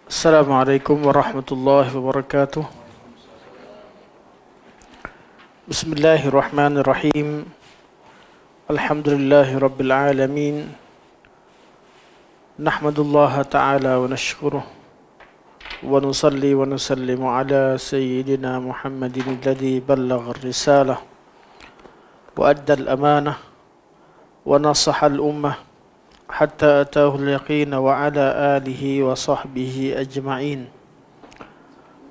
Assalamualaikum warahmatullahi wabarakatuh. Bismillahirrahmanirrahim. Alhamdulillahi rabbil alamin. Nahmadullaha ta'ala wa nashkuruh. Wa nusalli wa nusallimu ala sayyidina Muhammadin alladhi ballagha ar-risalah wa adda al-amanah wa nasaha al-ummah hatta atahu al-yaqin wa ala alihi wa sahbihi ajma'in.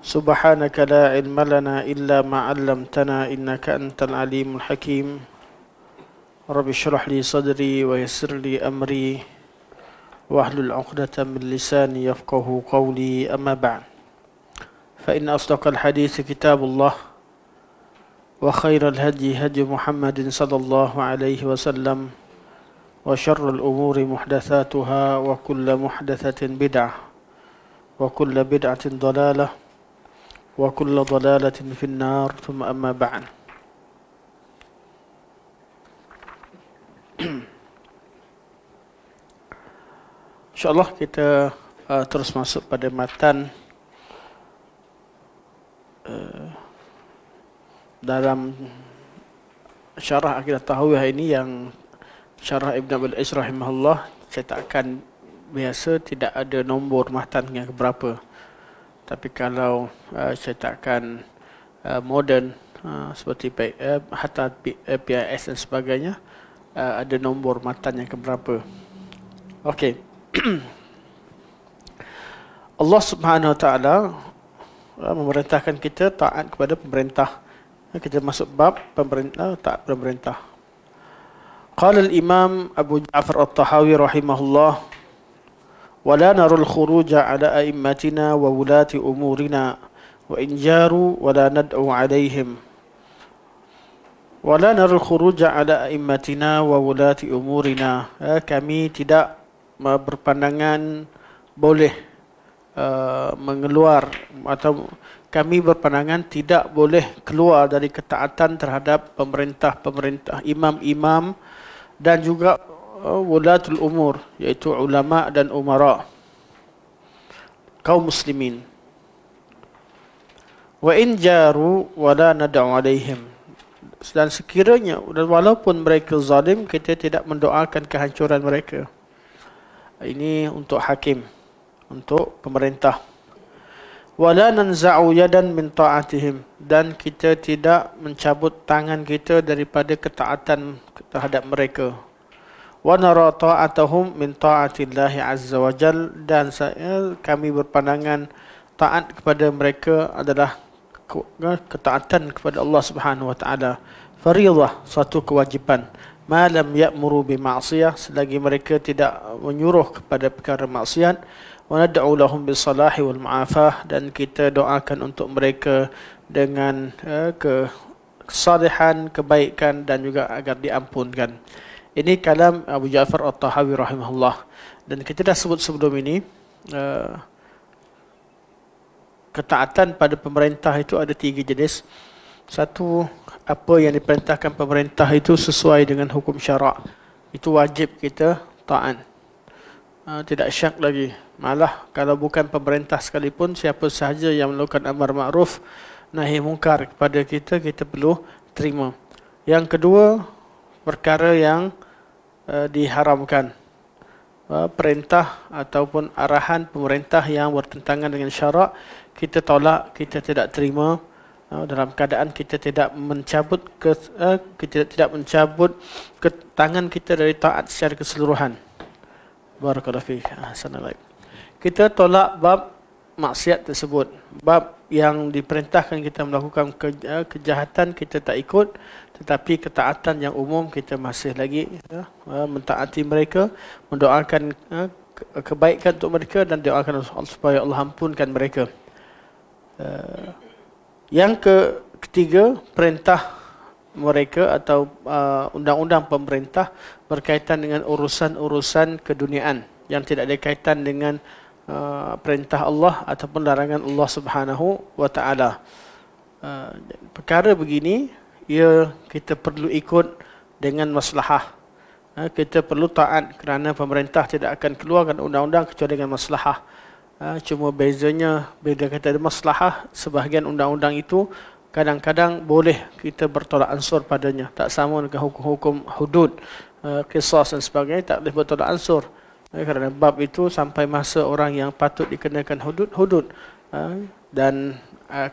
Subhanaka la ilma lana illa ma 'allamtana innaka antal alimul hakim. Rabbi shrah li sadri wa yassir li amri wahlul 'uqdatam min lisani yafqahu qawli, amma ba'd. Fa inna asdaqal hadits kitabullah wa khairal hadi hadi Muhammadin sallallahu alaihi wasallam wa syarrul umuri muhdatsatuha wa kullu muhdatsatin bid'ah wa kullu bid'atin dhalalah wa kullu dhalalatin finnar, thumma amma ba'd. InsyaAllah kita terus masuk pada matan dalam syarah Aqidah Tahawiyah ini, yang syarah Ibn Abil Izz rahimahullah cetakan biasa, tidak ada nombor matan yang keberapa. Tapi kalau cetakan moden seperti hatta PIS dan sebagainya, ada nombor matan yang keberapa. Okey. Allah Subhanahu wa taala memerintahkan kita taat kepada pemerintah. Kita masuk bab pemerintah, taat pemerintah. Qala al-Imam Abu Ja'far At-Tahawi rahimahullah, wa la narul khuruja ala a'immatina wa wulati umurina wa in jaru wa la nad'u alaihim. Wa la narul khuruja ala a'immatina wa wulati umurina. Kami tidak berpandangan boleh mengeluar, atau kami berpandangan tidak boleh keluar dari ketaatan terhadap pemerintah-pemerintah, imam-imam dan juga wulatul umur, iaitu ulama dan umara, kaum muslimin. Wa in jaru wa la nad'u alaihim. Dan sekiranya walaupun mereka zalim, kita tidak mendoakan kehancuran mereka. Ini untuk hakim, untuk pemerintah. Wala nanza'u yadan min ta'atihim, dan kita tidak mencabut tangan kita daripada ketaatan terhadap mereka. Wa nara ta'atahum min ta'atillahi azza wa jal, dan kami berpandangan taat kepada mereka adalah ketaatan kepada Allah Subhanahu wa taala. Fardhah, satu kewajipan. Ma lam ya'muru bi ma'siyah, selagi mereka tidak menyuruh kepada perkara maksiat. Wa nad'u lahum bis salahi wal mu'afah, dan kita doakan untuk mereka dengan kesalehan, kebaikan, dan juga agar diampunkan. Ini kalam Abu Ja'far At-Tahawi rahimahullah. Dan kita dah sebut sebelum ini, ketaatan pada pemerintah itu ada 3 jenis. Satu, apa yang diperintahkan pemerintah itu sesuai dengan hukum syarak, itu wajib kita taat. Tidak syak lagi. Malah kalau bukan pemerintah sekalipun, siapa sahaja yang melakukan amar ma'ruf nahi mungkar kepada kita, kita perlu terima. Yang kedua, perkara yang diharamkan, perintah ataupun arahan pemerintah yang bertentangan dengan syarak, kita tolak, kita tidak terima. Dalam keadaan kita tidak mencabut tangan kita dari taat secara keseluruhan. Barakallahu fiik. Ahsanallahu. Kita tolak bab maksiat tersebut. Bab yang diperintahkan kita melakukan kejahatan, kita tak ikut, tetapi ketaatan yang umum kita masih lagi mentaati mereka, mendoakan kebaikan untuk mereka, dan doakan Allah supaya Allah ampunkan mereka. Yang ketiga, perintah mereka atau undang-undang pemerintah berkaitan dengan urusan-urusan keduniaan yang tidak ada kaitan dengan perintah Allah ataupun larangan Allah Subhanahu wa taala. Perkara begini, kita perlu ikut dengan maslahah. Kita perlu taat kerana pemerintah tidak akan keluarkan undang-undang kecuali dengan maslahah. Cuma bezanya, bila kita ada maslahah, sebahagian undang-undang itu kadang-kadang boleh kita bertolak ansur padanya. Tak sama dengan hukum-hukum hudud, qisas dan sebagainya, tak boleh bertolak ansur. Kerana bab itu sampai masa orang yang patut dikenakan hudud. Dan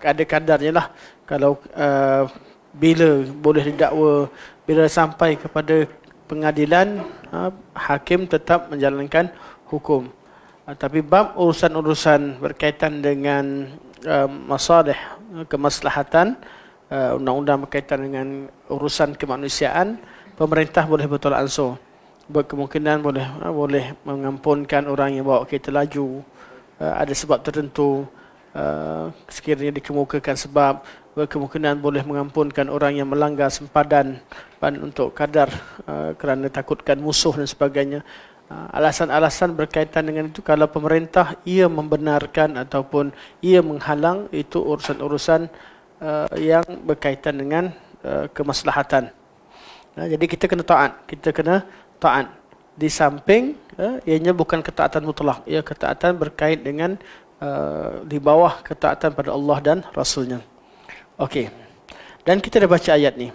ada kadarnya lah. Kalau bila boleh didakwa, bila sampai kepada pengadilan, hakim tetap menjalankan hukum. Tapi bab urusan-urusan berkaitan dengan masalih, kemaslahatan, undang-undang berkaitan dengan urusan kemanusiaan, pemerintah boleh bertolak ansur. Berkemungkinan boleh mengampunkan orang yang bawa kereta laju, ada sebab tertentu, sekiranya dikemukakan sebab, berkemungkinan boleh mengampunkan orang yang melanggar sempadan untuk kadar kerana takutkan musuh dan sebagainya. Alasan-alasan berkaitan dengan itu, kalau pemerintah ia membenarkan ataupun ia menghalang, itu urusan-urusan yang berkaitan dengan kemaslahatan. Jadi kita kena taat. Di samping ianya bukan ketaatan mutlak, ia ketaatan berkait dengan di bawah ketaatan pada Allah dan Rasulnya. Okey. Dan kita dah baca ayat ni.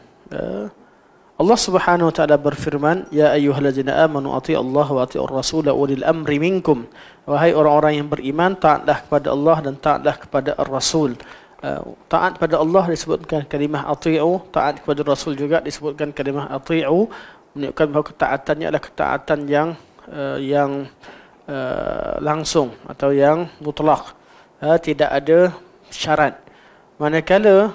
Allah Subhanahu wa taala berfirman, ya ayyuhallazina amanu atii'u Allah wa atii'ur rasul wa ulil amri minkum. Wahai orang-orang yang beriman, taatlah kepada Allah dan taatlah kepada ar-rasul. Taat pada Allah disebutkan kalimah ati'u, taat kepada Rasul juga disebutkan kalimah ati'u, menunjukkan bahawa ketaatannya adalah ketaatan yang langsung atau yang mutlak, tidak ada syarat. Manakala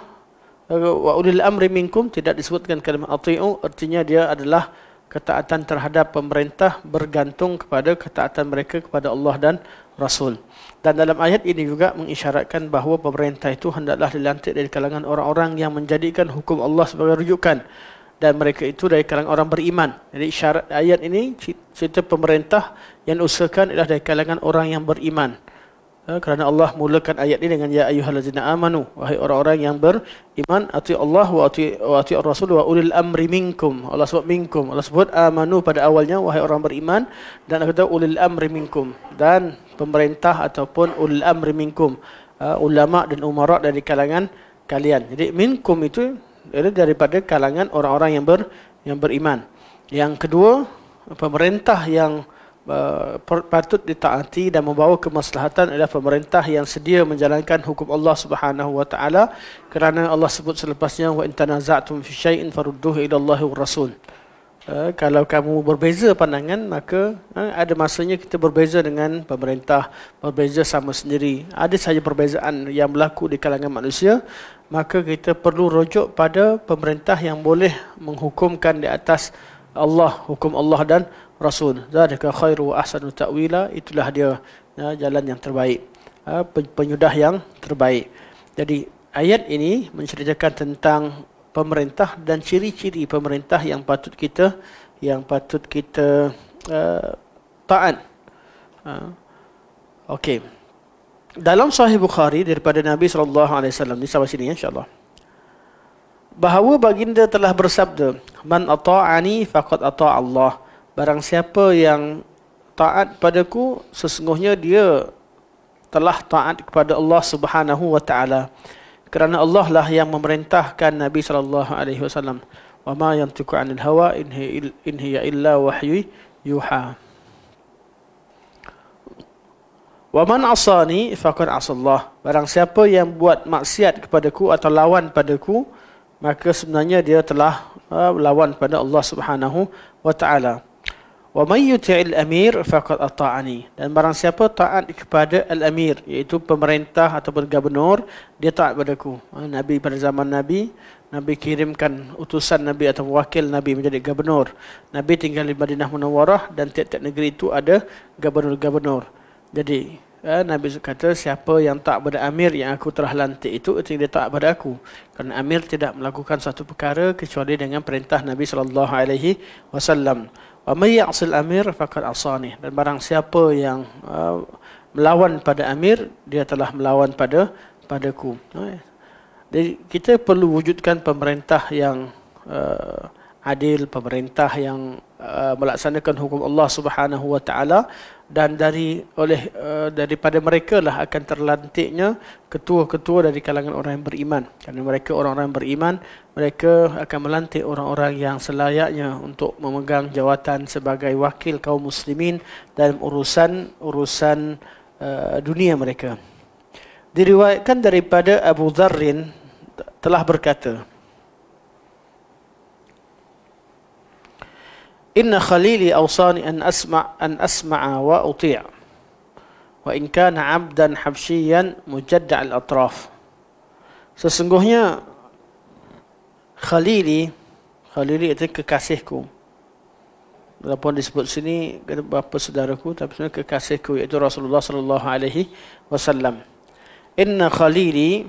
wa ulil amri minkum tidak disebutkan kalimah ati'u, artinya dia adalah ketaatan terhadap pemerintah bergantung kepada ketaatan mereka kepada Allah dan Rasul. Dan dalam ayat ini juga mengisyaratkan bahawa pemerintah itu hendaklah dilantik dari kalangan orang-orang yang menjadikan hukum Allah sebagai rujukan, dan mereka itu dari kalangan orang beriman. Jadi syarat ayat ini cerita pemerintah yang usahakan adalah dari kalangan orang yang beriman. Kerana Allah mulakan ayat ini dengan ya ayyuhallazina amanu, wahai orang-orang yang beriman, atii'u Allah wa atii'ur rasul wa ulil amri minkum. Allah sebut minkum, Allah sebut amanu pada awalnya, wahai orang beriman, dan kata ulil amri minkum, dan pemerintah ataupun ulil amri minkum, ulama dan umara dari kalangan kalian. Jadi minkum itu daripada kalangan orang-orang yang beriman. Yang kedua, pemerintah yang patut ditaati dan membawa kemaslahatan adalah pemerintah yang sedia menjalankan hukum Allah Subhanahu wa taala, kerana Allah sebut selepasnya wa in tanaza'tum fi syai'in farudduhu ila Allahi war Rasul. Kalau kamu berbeza pandangan, maka ada masanya kita berbeza dengan pemerintah, berbeza sama sendiri. Ada saja perbezaan yang berlaku di kalangan manusia, maka kita perlu rujuk pada pemerintah yang boleh menghukumkan di atas Allah, hukum Allah dan Rasul. Zalika khairu wa ahsanu ta'wila, itulah dia jalan yang terbaik, penyudah yang terbaik. Jadi ayat ini menceritakan tentang pemerintah dan ciri-ciri pemerintah yang patut kita taat. Okey. Dalam Sahih Bukhari daripada Nabi SAW, di sampai sini insya-Allah, bahawa baginda telah bersabda, man ata'ani faqad ata'a Allah. Barang siapa yang taat padaku, sesungguhnya dia telah taat kepada Allah Subhanahu wa taala. Kerana Allah lah yang memerintahkan Nabi SAW. Wa ma yantiqu 'anil hawa in hiya illa wahyu yuha. Wa man asani faqad asallah. Barang siapa yang buat maksiat kepadaku atau lawan padaku, maka sebenarnya dia telah lawan pada Allah Subhanahu wa taala. Wa may yuti'il amir faqad ata'ani. Dan barang siapa taat kepada al-amir, iaitu pemerintah ataupun gubernur, dia taat padaku. Nabi pada zaman Nabi kirimkan utusan Nabi atau wakil Nabi menjadi gubernur. Nabi tinggal di Madinah Munawwarah dan tiap-tiap negeri itu ada gubernur-gubernur. Jadi Nabi kata, siapa yang taat pada amir yang aku telah lantik itu dia taat pada aku. Kerana amir tidak melakukan satu perkara kecuali dengan perintah Nabi SAW. Wa may ya'sil amir faqad asani. Dan barang siapa yang melawan pada amir, dia telah melawan padaku. Jadi kita perlu wujudkan pemerintah yang adil, pemerintah yang melaksanakan hukum Allah Subhanahu wa taala, dan daripada mereka lah akan terlantiknya ketua-ketua dari kalangan orang yang beriman. Kerana mereka orang-orang beriman, mereka akan melantik orang-orang yang selayaknya untuk memegang jawatan sebagai wakil kaum muslimin dalam urusan dunia mereka. Diriwayatkan daripada Abu Dzarrin telah berkata, Inna khalili awsani an asma'a wa uti' wa in kana 'abdan habsyiyan mujadda' al-atraf. Sesungguhnya khalili itu kekasihku. Walaupun disebut sini bapa saudaraku, tapi sebenarnya kekasihku, iaitu Rasulullah sallallahu alaihi wasallam. Inna khalili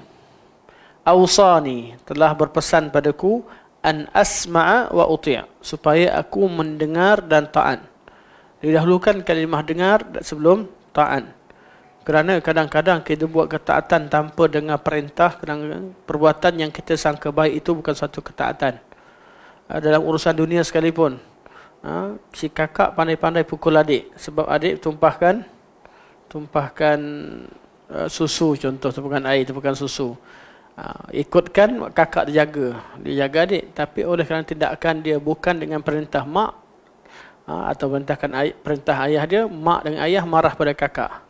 awsani, telah berpesan padaku, an asma'a wa uti', supaya aku mendengar dan taat. Didahulukan kalimah dengar sebelum taat. Kerana kadang-kadang kita buat ketaatan tanpa dengar perintah, kadang perbuatan yang kita sangka baik itu bukan satu ketaatan. Dalam urusan dunia sekalipun, si kakak pandai-pandai pukul adik sebab adik tumpahkan susu, contoh, tumpahkan air, tumpahkan susu. Ikutkan kakak dia jaga adik, tapi oleh kerana tindakan dia bukan dengan perintah mak atau perintah ayah dia, mak dan ayah marah pada kakak.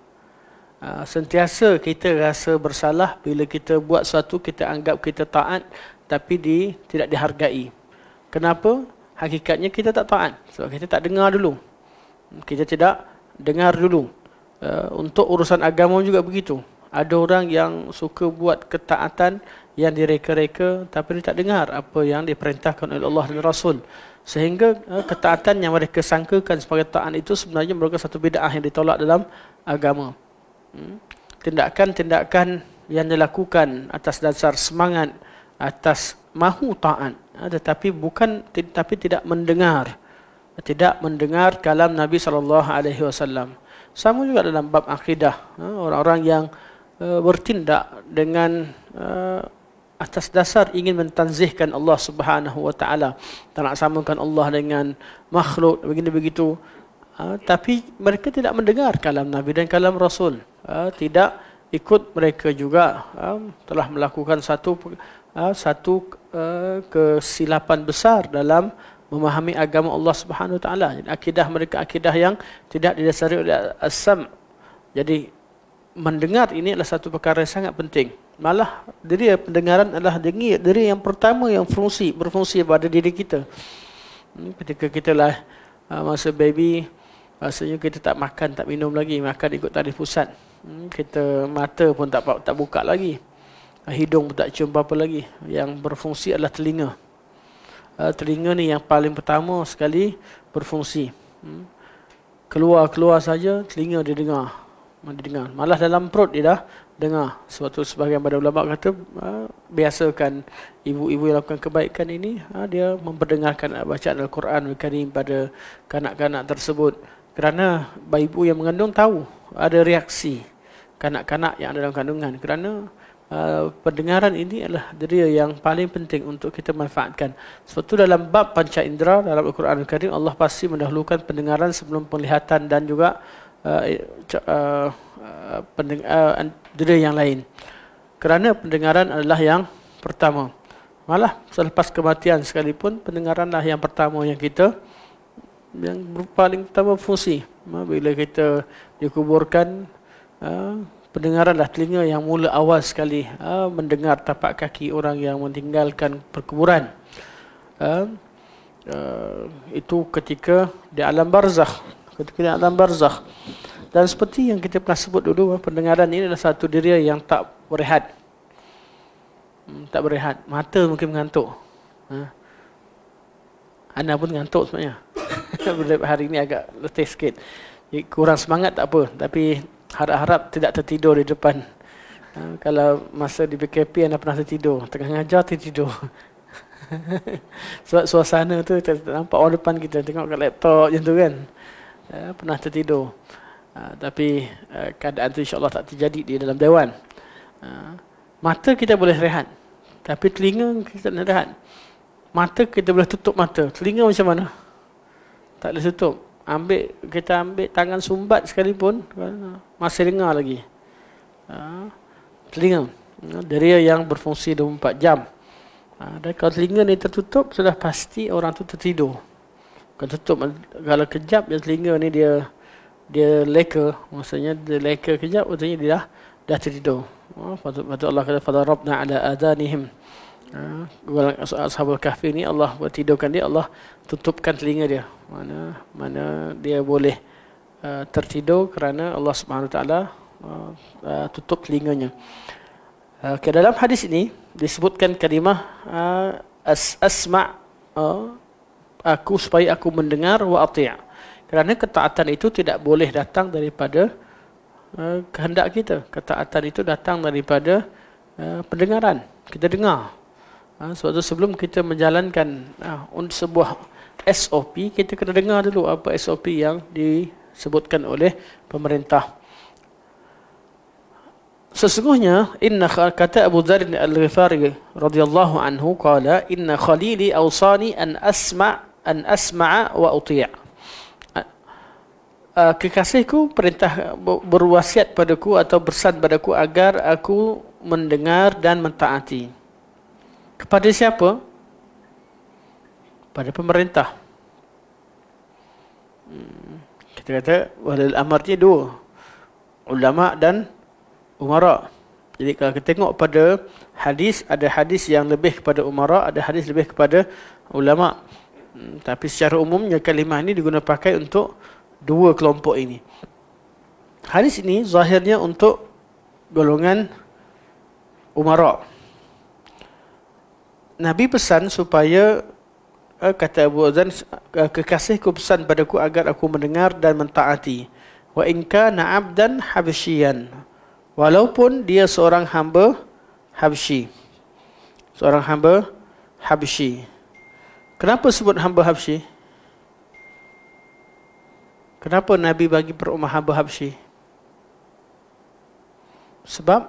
Sentiasa kita rasa bersalah bila kita buat sesuatu, kita anggap kita taat tapi tidak dihargai. Kenapa? Hakikatnya kita tak taat sebab kita tak dengar dulu, kita tidak dengar dulu. Untuk urusan agama juga begitu. Ada orang yang suka buat ketaatan yang direka-reka tapi dia tak dengar apa yang diperintahkan oleh Allah dan Rasul. Sehingga ketaatan yang mereka sangkakan sebagai taat itu sebenarnya merupakan satu bid'ah yang ditolak dalam agama. Tindakan-tindakan yang dilakukan atas dasar semangat, atas mahu taat, tetapi tidak mendengar kalam Nabi SAW. Sama juga dalam bab akidah. Orang-orang yang bertindak dengan atas dasar ingin mentanzihkan Allah Subhanahu wa taala, tak nak samakan Allah dengan makhluk begini begitu, tapi mereka tidak mendengar kalam Nabi dan kalam Rasul, tidak ikut mereka juga telah melakukan satu kesilapan besar dalam memahami agama Allah Subhanahu wa taala. Akidah mereka akidah yang tidak didasari oleh as-sam'. Jadi mendengar ini adalah satu perkara yang sangat penting. Malah pendengaran adalah diri yang pertama yang berfungsi pada diri kita. Ketika kita masa baby, rasanya kita tak makan, tak minum lagi, makan ikut tarikh pusat. Kita mata pun tak buka lagi, hidung pun tak cium apa lagi. Yang berfungsi adalah telinga. Telinga ni yang paling pertama sekali berfungsi. Keluar saja telinga dia dengar. Malah dalam perut dia dah dengar. Sebab tu sebahagian pada ulama kata biasakan ibu-ibu yang lakukan kebaikan ini, dia memperdengarkan bacaan Al-Quran Al-Karim pada kanak-kanak tersebut. Kerana ibu yang mengandung tahu ada reaksi kanak-kanak yang ada dalam kandungan. Kerana pendengaran ini adalah dia yang paling penting untuk kita manfaatkan. Sebab tu dalam bab panca indera dalam Al-Quran Al-Karim, Allah pasti mendahulukan pendengaran sebelum penglihatan dan juga diri yang lain. Kerana pendengaran adalah yang pertama. Malah selepas kematian sekalipun, pendengaranlah yang pertama yang paling pertama fungsi. Bila kita dikuburkan, pendengaranlah telinga yang mula awal sekali mendengar tapak kaki orang yang meninggalkan perkuburan. Itu ketika di alam barzakh. Dan seperti yang kita pernah sebut dulu, pendengaran ini adalah satu diri yang tak berehat. Mata mungkin mengantuk. Ana pun ngantuk sebenarnya. Hari ini agak letih sikit. Kurang semangat tak apa, tapi harap-harap tidak tertidur di depan. Kalau masa di PKP Ana pernah tertidur, tengah ngajar tertidur. Sebab suasana tu nampak orang depan kita, tengok kat laptop macam tu kan. Pernah tertidur. Tapi keadaan tu insya-Allah tak terjadi di dalam dewan. Mata kita boleh rehat, tapi telinga kita tak rehat. Mata kita boleh tutup mata, telinga macam mana? Tak boleh tutup. Kita ambil tangan sumbat sekalipun, masih dengar lagi. Telinga. Deria yang berfungsi 24 jam. Dan kalau telinga ni tertutup, sudah pasti orang tu tertidur. Kalau tutup, kalau kejap je telinga ni dia leka, maksudnya dia leka kejap, maksudnya dia dah tertidur. Patut Allah kata fadarabna ala adanihim. Ashabul Kahfi ni Allah tidurkan dia, Allah tutupkan telinga dia. Mana dia boleh tertidur kerana Allah Subhanahu Wa Taala tutup telinganya. Dalam hadis ini disebutkan kalimah asma' aku supaya aku mendengar wa ati'. Kerana ketaatan itu tidak boleh datang daripada kehendak kita. Ketaatan itu datang daripada pendengaran. Kita dengar. Sebab itu sebelum kita menjalankan sebuah SOP, kita kena dengar dulu apa SOP yang disebutkan oleh pemerintah. Sesungguhnya kata Abu Dzar Al-Ghifari radhiyallahu anhu qala inna khalili awsani an asma'a wa uti'. Kekasihku perintah berwasiat padaku atau bersan padaku agar aku mendengar dan mentaati. Kepada siapa? Pada pemerintah. Kita kata walil amarnya dua, ulama dan umara. Jadi kalau kita tengok pada hadis, ada hadis yang lebih kepada umara, ada hadis lebih kepada ulama. Tapi secara umumnya kalimah ini digunakan pakai untuk dua kelompok ini. Hadis ini zahirnya untuk golongan umara. Nabi pesan supaya, kata Abu Dzar, kekasihku pesan padaku agar aku mendengar dan mentaati. Wa in kana 'abdan habsyian, walaupun dia seorang hamba Habsyi. Seorang hamba Habsyi. Kenapa sebut hamba Habsyi? Kenapa Nabi bagi perumahan hamba Habsyi? Sebab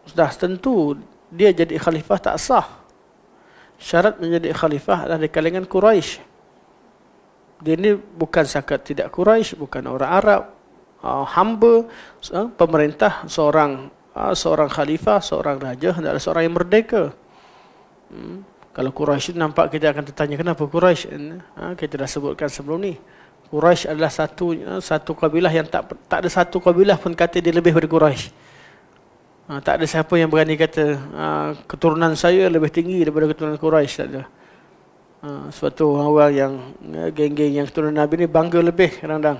sudah tentu dia jadi khalifah tak sah. Syarat menjadi khalifah adalah di kalangan Quraisy. Dia ini bukan sakat tidak Quraisy, bukan orang Arab, hamba, pemerintah, seorang khalifah, seorang raja, hendaklah seorang yang merdeka. Kalau Quraisy nampak kita akan tertanya kenapa Quraisy? Kita dah sebutkan sebelum ni. Quraisy adalah satu kabilah yang tak ada satu kabilah pun kata dia lebih daripada Quraisy. Tak ada siapa yang berani kata keturunan saya lebih tinggi daripada keturunan Quraisy, tak ada. Sebab tu orang yang geng-geng yang keturunan Nabi ni bangga lebih kadang-kadang.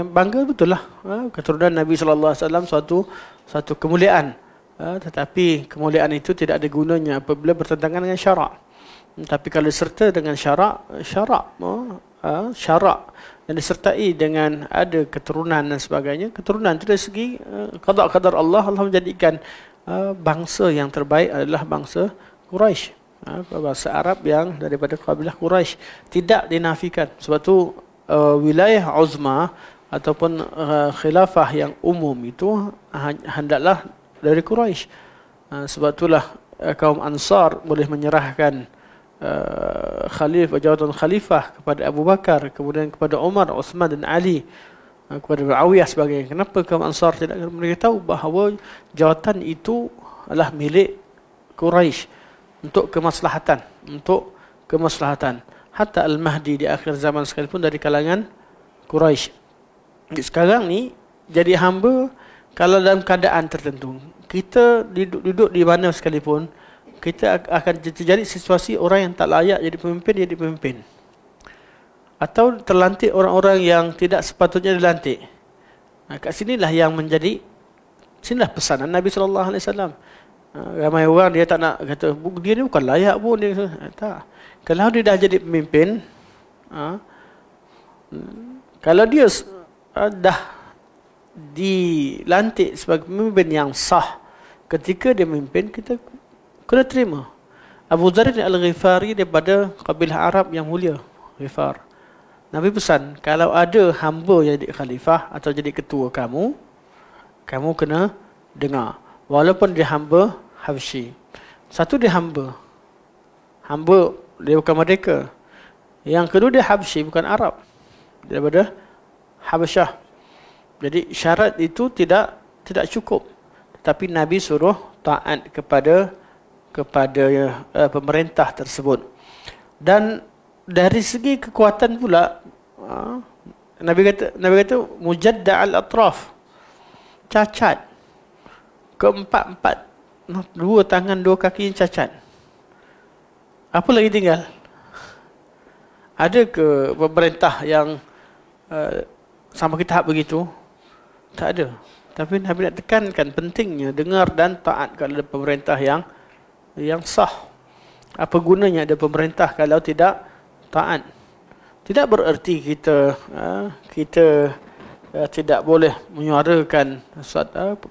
Bangga betul lah. Keturunan Nabi SAW suatu kemuliaan. Tetapi kemuliaan itu tidak ada gunanya apabila bertentangan dengan syarak. Tapi kalau diserta dengan syarak dan disertai dengan ada keturunan dan sebagainya, keturunan itu dari segi qada' Allah menjadikan bangsa yang terbaik adalah bangsa Quraisy, bangsa Arab yang daripada kabilah Quraisy, tidak dinafikan. Sebab tu wilayah uzma ataupun khilafah yang umum itu hendaklah dari Quraisy. Sebab itulah kaum Ansar boleh menyerahkan jawatan khalifah kepada Abu Bakar, kemudian kepada Umar, Uthman dan Ali, kepada Muawiyah sebagainya. Kenapa kaum Ansar tidak? Mereka tahu bahawa jawatan itu adalah milik Quraisy untuk kemaslahatan. Hatta Al-Mahdi di akhir zaman sekalipun dari kalangan Quraisy. Sekarang ni jadi hamba kalau dalam keadaan tertentu. Kita duduk di mana sekalipun, kita akan terjadi situasi orang yang tak layak jadi pemimpin. Atau terlantik orang-orang yang tidak sepatutnya dilantik. Kat sinilah yang menjadi, sinilah pesanan Nabi SAW. Ramai orang dia tak nak kata, dia ni bukan layak pun. Tak. Kalau dia dah jadi pemimpin, kalau dia dah dilantik sebagai pemimpin yang sah, ketika dia memimpin, kita kena terima. Abu Dzar Al-Ghifari daripada kabilah Arab yang mulia, Ghifar. Nabi pesan, kalau ada hamba yang jadi khalifah atau jadi ketua kamu kena dengar. Walaupun dia hamba Habsyi. Satu dia hamba dia bukan merdeka. Yang kedua dia Habsyi, bukan Arab. Daripada Habasyah. Jadi syarat itu tidak cukup. Tapi Nabi suruh taat kepada pemerintah tersebut. Dan dari segi kekuatan pula, Nabi kata mujadda' al-atraf, cacat, keempat-empat, dua tangan dua kaki yang cacat. Apa lagi tinggal? Ada ke pemerintah yang sama kita begitu? Tak ada. Tapi Nabi nak tekankan pentingnya dengar dan taat kepada pemerintah yang sah. Apa gunanya ada pemerintah kalau tidak taat? Tidak bererti kita tidak boleh menyuarakan suatu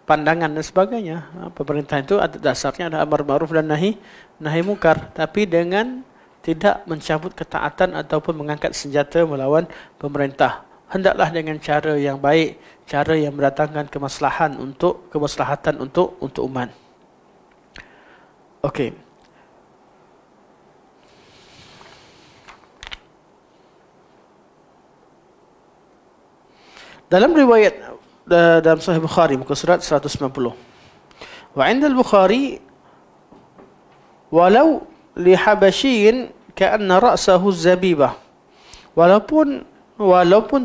pandangan dan sebagainya. Pemerintah itu dasarnya ada amar ma'ruf dan nahi munkar, tapi dengan tidak mencabut ketaatan ataupun mengangkat senjata melawan pemerintah. Hendaklah dengan cara yang baik, cara yang mendatangkan kemaslahatan untuk umat. Okey. Dalam riwayat dalam Sahih Bukhari muka surat 190. Wa 'inda al-Bukhari walau li habasyiin ka'anna ra'sahu zabibah. Walaupun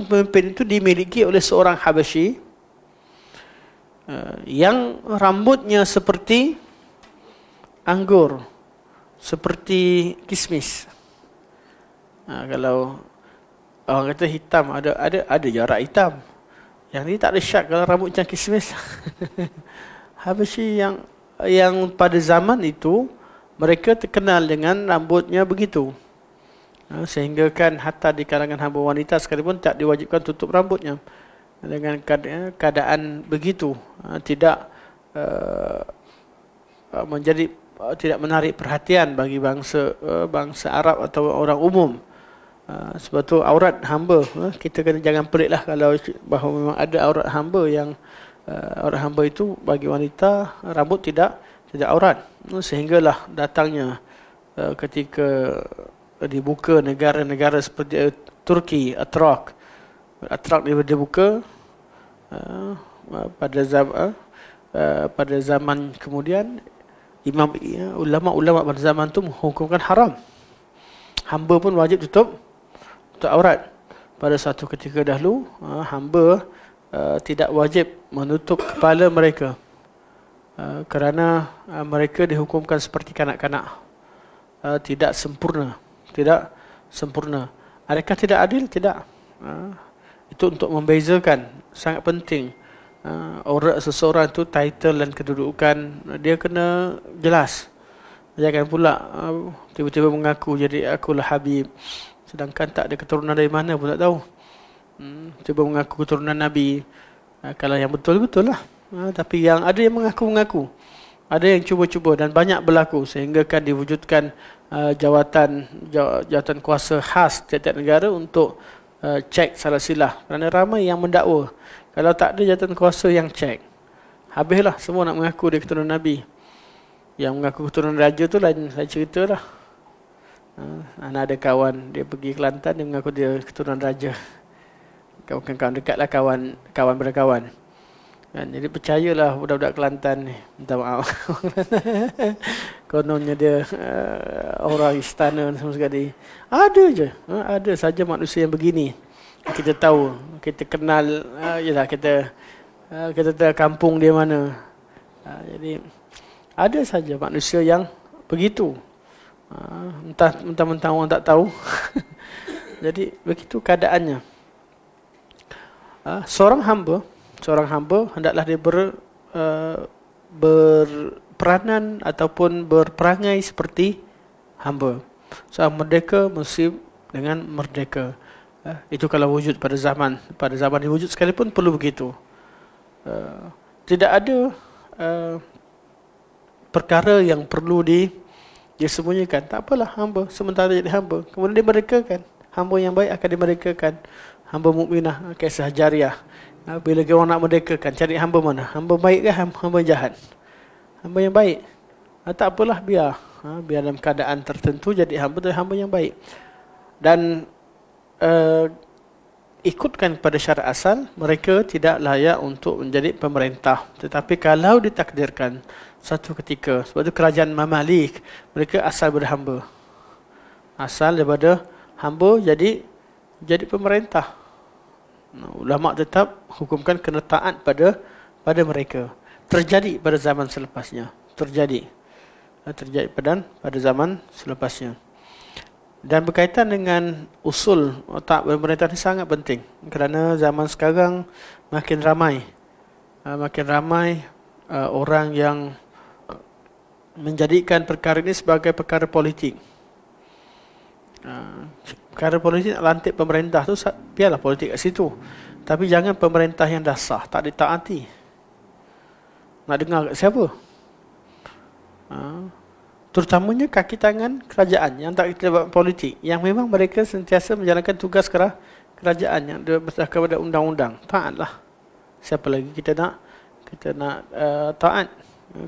pemimpin itu dimiliki oleh seorang Habasyi yang rambutnya seperti anggur, seperti kismis. Kalau orang kata hitam, ada jarak hitam. Yang ni tak ada syak kalau rambut macam kismis. Habasyi yang pada zaman itu mereka terkenal dengan rambutnya begitu. Sehingga kan hatta di kalangan hamba wanita sekalipun tak diwajibkan tutup rambutnya. Dengan keadaan begitu, tidak tidak menarik perhatian bagi bangsa Arab atau orang umum. Sebab tu aurat hamba, kita kena jangan peliklah kalau bahawa memang ada aurat hamba yang aurat hamba itu bagi wanita rambut tidak aurat. Sehinggalah datangnya ketika dibuka negara-negara seperti Turki, Atrak dibuka pada zaman kemudian ulama pada zaman itu menghukumkan haram. Hamba pun wajib tutup aurat. Pada satu ketika dahulu hamba tidak wajib menutup kepala mereka kerana mereka dihukumkan seperti kanak-kanak, tidak sempurna. Adakah tidak adil? Tidak. Itu untuk membezakan, sangat penting. Aurat seseorang itu title dan kedudukan dia kena jelas. Jangan pula tiba-tiba mengaku jadi akulah Habib, sedangkan tak ada keturunan dari mana pun tak tahu. Cuba mengaku keturunan Nabi. Kalau yang betul-betul lah. Tapi yang ada yang mengaku-mengaku, ada yang cuba-cuba dan banyak berlaku, sehingga kan diwujudkan jawatan kuasa khas tiap-tiap negara untuk cek salah silah. Kerana ramai yang mendakwa. Kalau tak ada jawatan kuasa yang cek, habislah semua nak mengaku dia keturunan Nabi. Yang mengaku keturunan raja tu lain cerita lah. Anak ada kawan, dia pergi Kelantan, dia mengaku dia keturunan raja. Kawan-kawan dekat lah, kawan berkawan. Kan, jadi percayalah budak-budak Kelantan ni. Minta maaf. Kononnya dia orang istana semua sekali. Ada je. Ada saja manusia yang begini. Kita tahu, kita kenal, yalah kita tahu kampung dia mana. Jadi ada saja manusia yang begitu. Mentang-mentang orang tak tahu. Jadi begitu keadaannya. Seorang hamba hendaklah dia berperanan ataupun berperangai seperti hamba. Seorang merdeka mesti dengan merdeka. Itu kalau wujud pada zaman yang wujud sekalipun perlu begitu. Tidak ada perkara yang perlu disembunyikan. Tak apalah hamba sementara jadi hamba. Kemudian dimerdekakan. Hamba yang baik akan dimerdekakan. Hamba mukminah, kisah jariah. Bila orang nak merdekakan, cari hamba mana? Hamba baik ke hamba jahat? Hamba yang baik. Tak apalah, biar. biar dalam keadaan tertentu jadi hamba yang baik. Dan ikutkan pada syarat asal, mereka tidak layak untuk menjadi pemerintah. Tetapi kalau ditakdirkan satu ketika, sebab itu kerajaan Mamalik, mereka asal berhamba. Asal daripada hamba jadi pemerintah. Ulama tetap hukumkan kena taat pada mereka. Terjadi pada zaman selepasnya. Terjadi pada zaman selepasnya. Dan berkaitan dengan usul otak pemerintah ini sangat penting. Kerana zaman sekarang makin ramai orang yang menjadikan perkara ini sebagai perkara politik. Perkara politik nak lantik pemerintah tu, biarlah politik kat situ. Tapi jangan pemerintah yang dah sah, tak ditaati. Nak dengar kat siapa? Terutamanya kaki tangan kerajaan yang tak terlibat politik, yang memang mereka sentiasa menjalankan tugas kerajaan yang berdasarkan kepada undang-undang. Taatlah. Siapa lagi kita nak taat?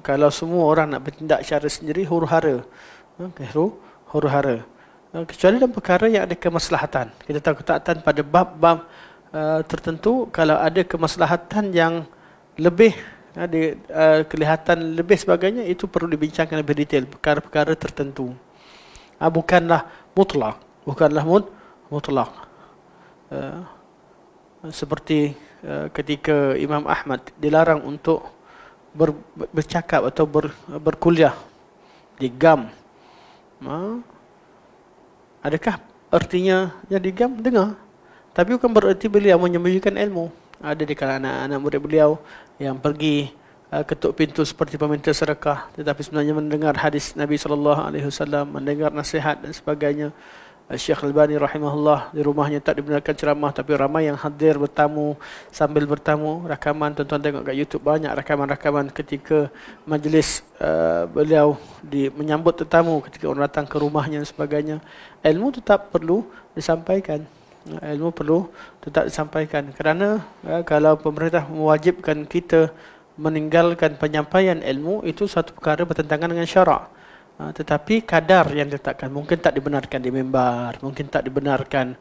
Kalau semua orang nak bertindak secara sendiri, huru-hara. Huru-hara. Kecuali dalam perkara yang ada kemaslahatan. Kita tahu ketaatan pada bab-bab tertentu, kalau ada kemaslahatan yang lebih, kelihatan lebih sebagainya, itu perlu dibincangkan lebih detail, perkara-perkara tertentu. Bukanlah mutlak. Seperti ketika Imam Ahmad dilarang untuk bercakap atau berkuliah di GAM. Adakah artinya yang di GAM? Dengar. Tapi bukan berarti beliau menyembunyikan ilmu. Ada di kalangan anak-anak murid beliau yang pergi ketuk pintu seperti peminta sedekah, tetapi sebenarnya mendengar hadis Nabi SAW, mendengar nasihat dan sebagainya. Syekh Al-Albani rahimahullah, di rumahnya tak dibenarkan ceramah, tapi ramai yang hadir bertamu, sambil bertamu, rakaman, tuan-tuan tengok kat YouTube banyak rakaman-rakaman ketika majlis beliau menyambut tetamu, ketika orang datang ke rumahnya dan sebagainya. Ilmu tetap perlu disampaikan. Ilmu perlu tetap disampaikan, kerana kalau pemerintah mewajibkan kita meninggalkan penyampaian ilmu, itu satu perkara bertentangan dengan syarak. Tetapi kadar yang diletakkan mungkin tak dibenarkan di mimbar, mungkin tak dibenarkan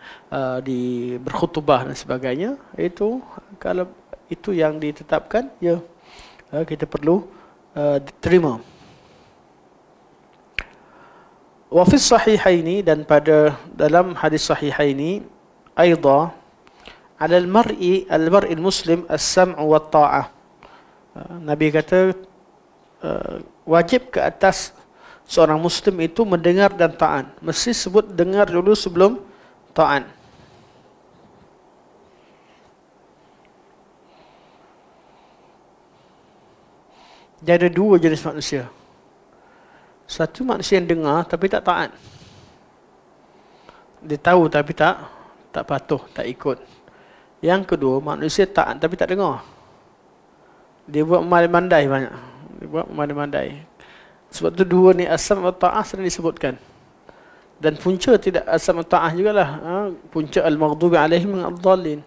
di berkhutbah dan sebagainya. Itu kalau itu yang ditetapkan, ya kita perlu terima. Wa fi sahihaini, dan pada dalam hadis sahihaini أيضا على المرء المسلم السمع والطاعة. Nabi kata wajib ke atas seorang muslim itu mendengar dan taat. Mesti sebut dengar dulu sebelum taat. Jadi ada dua jenis manusia. Satu manusia yang dengar tapi tak taat. Dia tahu tapi tak patuh, tak ikut. Yang kedua, manusia taat tapi tak dengar. Dia buat mandai banyak. Sebab tu dua ni asam wa ta'ah sering disebutkan. Dan punca tidak asam wa ta'ah jugalah. Punca al-maghdubi alaihim ad-dallin.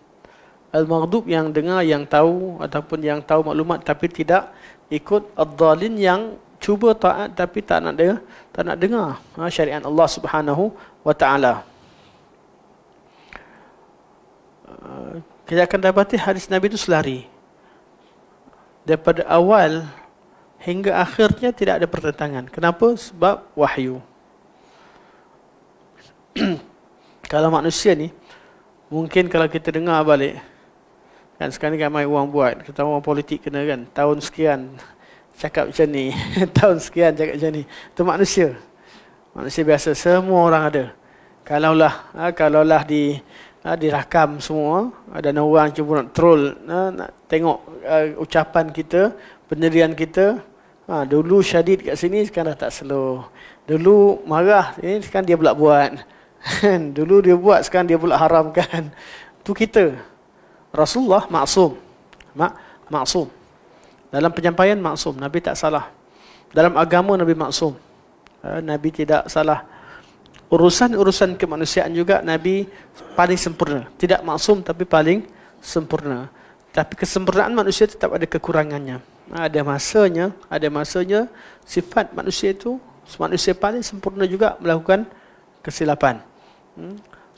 Al-maghdub yang dengar, yang tahu, ataupun yang tahu maklumat tapi tidak ikut. Ad-dallin yang cuba taat tapi tak nak dengar syariat Allah Subhanahu wa ta'ala. Kita akan dapati hadis Nabi itu selari. Daripada awal hingga akhirnya tidak ada pertentangan. Kenapa? Sebab wahyu. Kalau manusia ni, mungkin kalau kita dengar balik, kan sekarang ni ramai orang buat, terutama orang politik kena kan, tahun sekian cakap macam ni, tahun sekian cakap macam ni. Itu manusia. Manusia biasa, semua orang ada. Kalaulah dirakam semua, ada orang cuba nak troll, nak tengok ucapan kita, pendirian kita. Dulu syadid kat sini, sekarang dah tak slow. Dulu marah, sekarang dia pula buat. Dulu dia buat, sekarang dia pula haramkan. Itu kita. Rasulullah maksum. Maksum. Dalam penyampaian maksum, Nabi tak salah. Dalam agama Nabi maksum. Nabi tidak salah. Urusan-urusan kemanusiaan juga Nabi paling sempurna. Tidak maksum tapi paling sempurna. Tapi kesempurnaan manusia tetap ada kekurangannya. Ada masanya sifat manusia itu Manusia paling sempurna juga melakukan kesilapan.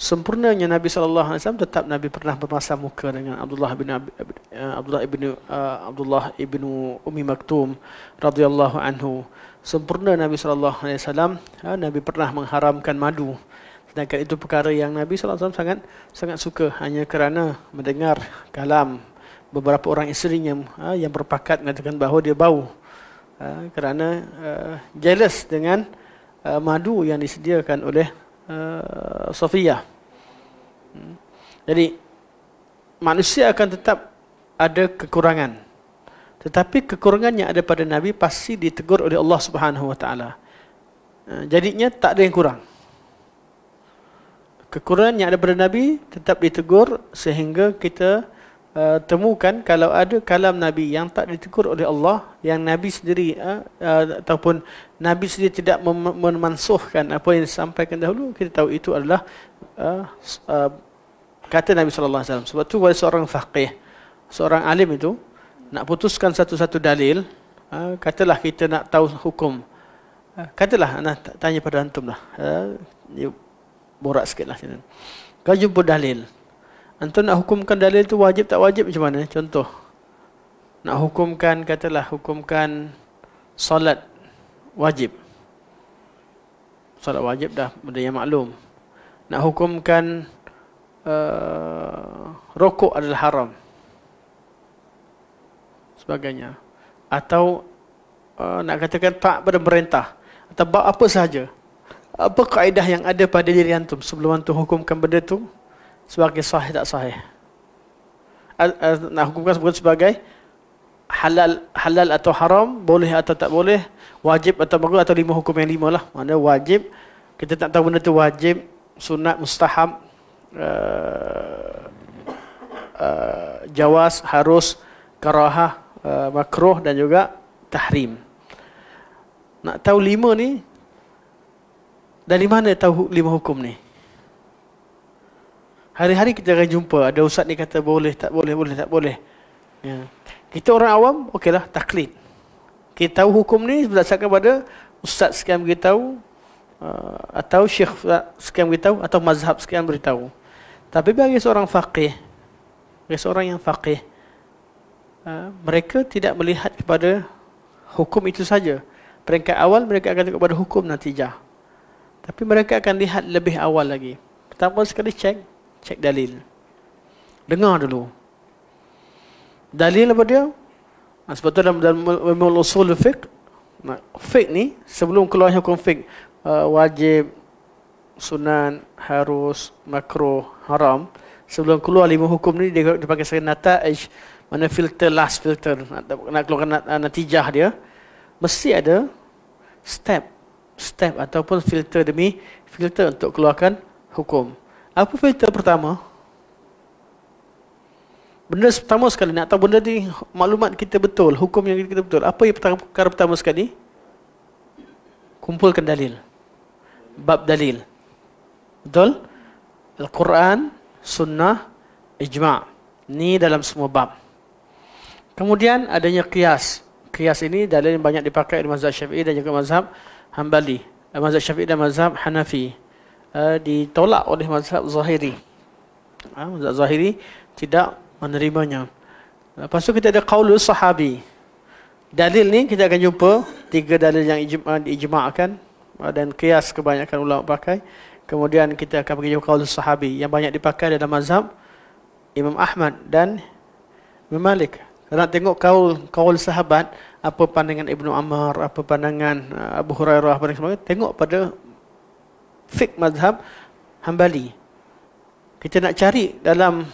Sempurnanya Nabi SAW tetap Nabi pernah bermasam muka dengan Abdullah ibn Ummi Maktum radhiyallahu anhu. Sempurna Nabi SAW, Nabi pernah mengharamkan madu. Sedangkan itu perkara yang Nabi SAW sangat suka, hanya kerana mendengar kalam beberapa orang isterinya yang berpakat mengatakan bahawa dia bau, kerana jealous dengan madu yang disediakan oleh Safiyah. Jadi manusia akan tetap ada kekurangan, tetapi kekurangan yang ada pada Nabi pasti ditegur oleh Allah Subhanahu Wa Taala. Jadinya tak ada yang kurang. Kekurangan yang ada pada Nabi tetap ditegur, sehingga kita temukan kalau ada kalam Nabi yang tak ditegur oleh Allah, yang Nabi sendiri ataupun Nabi sendiri tidak memansuhkan apa yang disampaikan dahulu, kita tahu itu adalah kata Nabi SAW. Sebab tu kalau seorang faqih, seorang alim itu nak putuskan satu-satu dalil, katalah kita nak tahu hukum, katalah anak tanya pada antum lah, borak sikit lah. Kau jumpa dalil, antum nak hukumkan dalil itu wajib tak wajib macam mana? Contoh, nak hukumkan, katalah hukumkan solat wajib. Solat wajib dah benda yang maklum. Nak hukumkan rokok adalah haram, sebagainya. Atau nak katakan tak pada perintah, atau apa sahaja. Apa kaedah yang ada pada diri antum sebelum antum hukumkan benda tu sebagai sahih tak sahih? Nak hukumkan sebagai halal atau haram, boleh atau tak boleh, wajib atau makruh, atau 5 hukum yang 5 lah. Mana wajib, kita tak tahu benda tu wajib, sunat, mustahab, jawaz, harus, karahah, makruh dan juga tahrim. Nak tahu 5 ni, dari mana tahu 5 hukum ni? Hari-hari kita akan jumpa ada ustaz ni kata boleh, tak boleh, boleh, tak boleh. Ya. Kita orang awam, okeylah, taklid. Kita tahu hukum ni berdasarkan pada ustaz sekian beritahu, atau syekh sekian beritahu, atau mazhab sekian beritahu. Tapi bagi seorang faqih, bagi seorang yang faqih, mereka tidak melihat kepada hukum itu saja. Peringkat awal mereka akan tengok kepada hukum natijah. Tapi mereka akan lihat lebih awal lagi. Pertama sekali cek dalil. Dengar dulu. Dalil apa dia? Sebab tu dalam usul fiqh, fiqh ni sebelum keluar hukum fiqh, wajib, sunan, harus, makruh, haram, sebelum keluar 5 hukum ni dia pakai sebagai nata'ij, mana filter, last filter, nak keluarkan natijah dia, mesti ada step ataupun filter demi filter untuk keluarkan hukum. Apa filter pertama? Benda pertama sekali, nak tahu benda ni maklumat kita betul, hukum yang kita betul. Apa yang perkara pertama sekali? Kumpulkan dalil. Bab dalil. Betul? Al-Quran, Sunnah, Ijma'. Ni dalam semua bab. Kemudian adanya qiyas. Qiyas ini dalil yang banyak dipakai di mazhab Syafi'i dan juga mazhab Hanbali. Mazhab Syafi'i dan mazhab Hanafi ditolak oleh mazhab Zahiri. Mazhab Zahiri tidak menerimanya. Lepas tu kita ada qaulus sahabi. Dalil ni kita akan jumpa 3 dalil yang diijma'kan dan qiyas kebanyakan ulama pakai. Kemudian kita akan pergi jumpa qaulus sahabi yang banyak dipakai dalam mazhab Imam Ahmad dan Imam Malik. Kalau nak tengok kaul sahabat, apa pandangan Ibnu Ammar, apa pandangan Abu Hurairah, apa sebagainya, tengok pada fiqh mazhab Hanbali. Kita nak cari dalam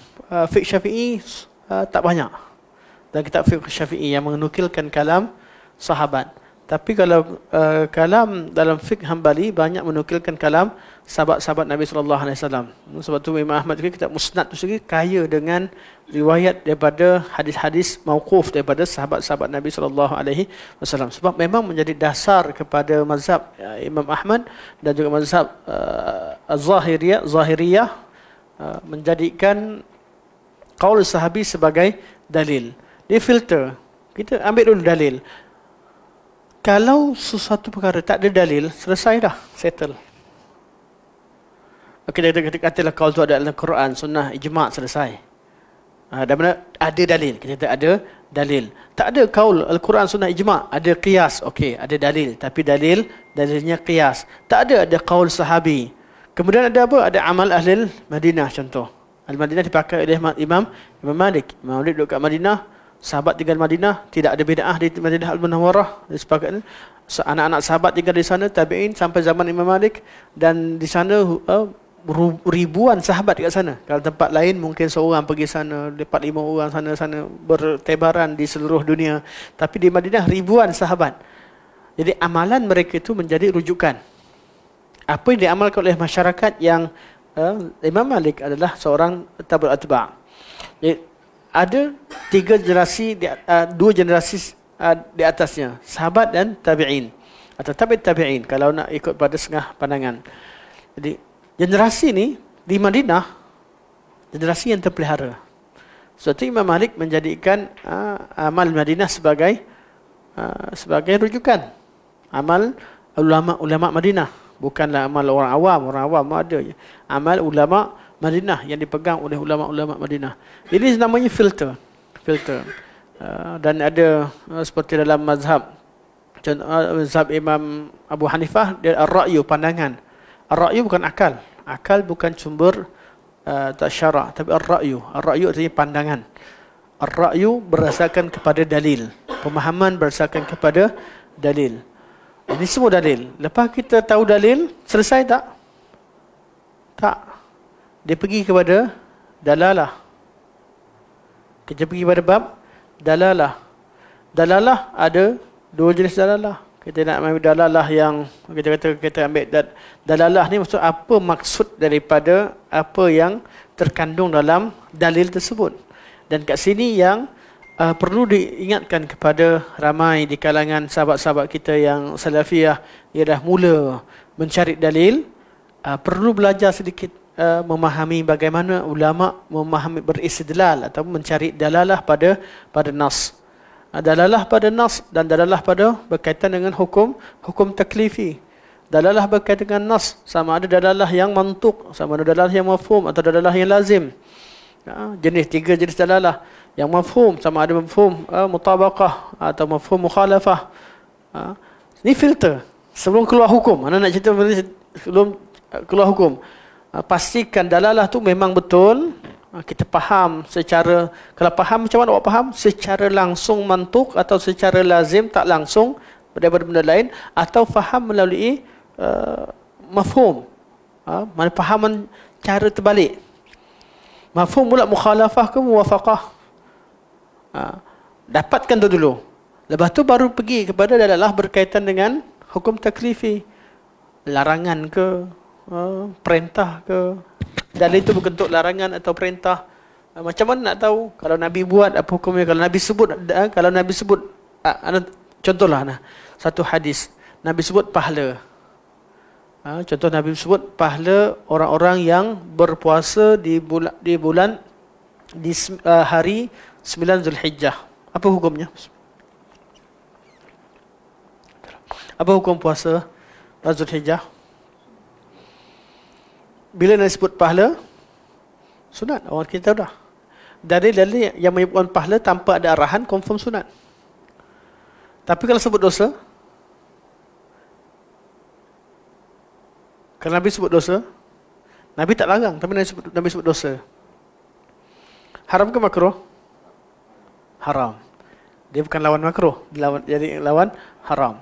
fiqh Syafi'i tak banyak. Dan kitab fiqh Syafi'i yang menukilkan kalam sahabat. Tapi kalau kalam dalam fiqh Hanbali banyak menukilkan kalam sahabat-sahabat Nabi SAW. Sebab tu Imam Ahmad juga kitab Musnad tu sendiri kaya dengan riwayat daripada hadis-hadis mauquf daripada sahabat-sahabat Nabi SAW. Sebab memang menjadi dasar kepada mazhab Imam Ahmad dan juga mazhab Zahiriyah menjadikan qaul sahabi sebagai dalil. Dia filter. Kita ambil dulu dalil. Kalau sesuatu perkara tak ada dalil, selesai dah, settle. Kita katalah kaul tu ada dalam Quran, sunnah, ijma', selesai. Dan mana ada dalil, kita kata ada dalil. Tak ada kaul Al-Quran, sunnah, ijma', ada qiyas, okey, ada dalil, tapi dalilnya qiyas. Tak ada kaul sahabi. Kemudian ada apa? Ada amal ahli Madinah contoh. Al-Madinah dipakai oleh Imam Malik. Imam Malik duduk kat Madinah, sahabat tinggal Madinah, tidak ada bid'ah di Madinah Al-Munawwarah. Disepakati anak-anak sahabat tinggal di sana, tabi'in sampai zaman Imam Malik, dan di sana ribuan sahabat kat sana. Kalau tempat lain mungkin seorang pergi sana, 4-5 orang sana bertebaran di seluruh dunia. Tapi di Madinah ribuan sahabat. Jadi amalan mereka itu menjadi rujukan. Apa yang diamalkan oleh masyarakat yang Imam Malik adalah seorang tabi'ut atba'. Jadi ada 3 generasi, 2 generasi di atasnya, sahabat dan tabi'in atau tabi'in kalau nak ikut pada setengah pandangan. Jadi generasi ni di Madinah, generasi yang terpelihara. Sebab itu Imam Malik menjadikan amal Madinah sebagai rujukan. Amal ulama Madinah, bukanlah amal orang awam. Orang awam ada je. Amal ulama Madinah yang dipegang oleh ulama-ulama Madinah. Ini namanya filter. Dan ada seperti dalam mazhab Imam Abu Hanifah, dia ar-ra'yu, pandangan. Ar-ra'yu bukan akal. Akal bukan sumber tak syara', tapi ar-ra'yu. Ar-ra'yu artinya pandangan. Ar-ra'yu berdasarkan kepada dalil. Pemahaman berdasarkan kepada dalil. Ini semua dalil. Lepas kita tahu dalil, selesai tak? Tak. Dia pergi kepada dalalah. Kita pergi pada bab dalalah. Dalalah ada 2 jenis dalalah. Kita nak ambil dalalah yang kita ambil dalalah ni maksud apa maksud daripada apa yang terkandung dalam dalil tersebut. Dan kat sini yang perlu diingatkan kepada ramai di kalangan sahabat-sahabat kita yang salafiyah, ialah mula mencari dalil, perlu belajar sedikit memahami bagaimana ulama memahami beristidlal atau mencari dalalah pada nas. Dalalah pada nas dan dalalah pada berkaitan dengan hukum taklifi. Dalalah berkaitan dengan nas, sama ada dalalah yang mantuk, sama ada dalalah yang mafhum atau dalalah yang lazim. Tiga jenis dalalah. Yang mafhum, sama ada mafhum mutabaqah atau mafhum mukhalafah. Ini filter sebelum keluar hukum. Mana nak cerita sebelum keluar hukum, pastikan dalalah tu memang betul. Kita faham secara, kalau faham macam mana awak faham? Secara langsung mantuk atau secara lazim tak langsung daripada benda lain, atau faham melalui mafhum. Mana fahaman cara terbalik. Mafhum pula mukhalafah ke muwafaqah. Dapatkan tu dulu. Lepas tu baru pergi kepada dalalah berkaitan dengan hukum taklifi. Larangan ke, perintah ke. Dalil itu berbentuk larangan atau perintah. Macam mana nak tahu kalau Nabi buat apa hukumnya? Kalau Nabi sebut contohlah satu hadis, Nabi sebut pahala. Contoh Nabi sebut pahala orang-orang yang berpuasa di hari 9 Zulhijjah. Apa hukumnya? Apa hukum puasa Zulhijjah? Bila Nabi sebut pahala, sunat. Orang kita tahu dah. Dalil-dalil yang menyebutkan pahala tanpa ada arahan, confirm sunat. Tapi kalau sebut dosa, kalau Nabi sebut dosa, Nabi tak larang, tapi Nabi sebut dosa. Haram ke makruh? Haram. Dia bukan lawan makruh, jadi lawan haram.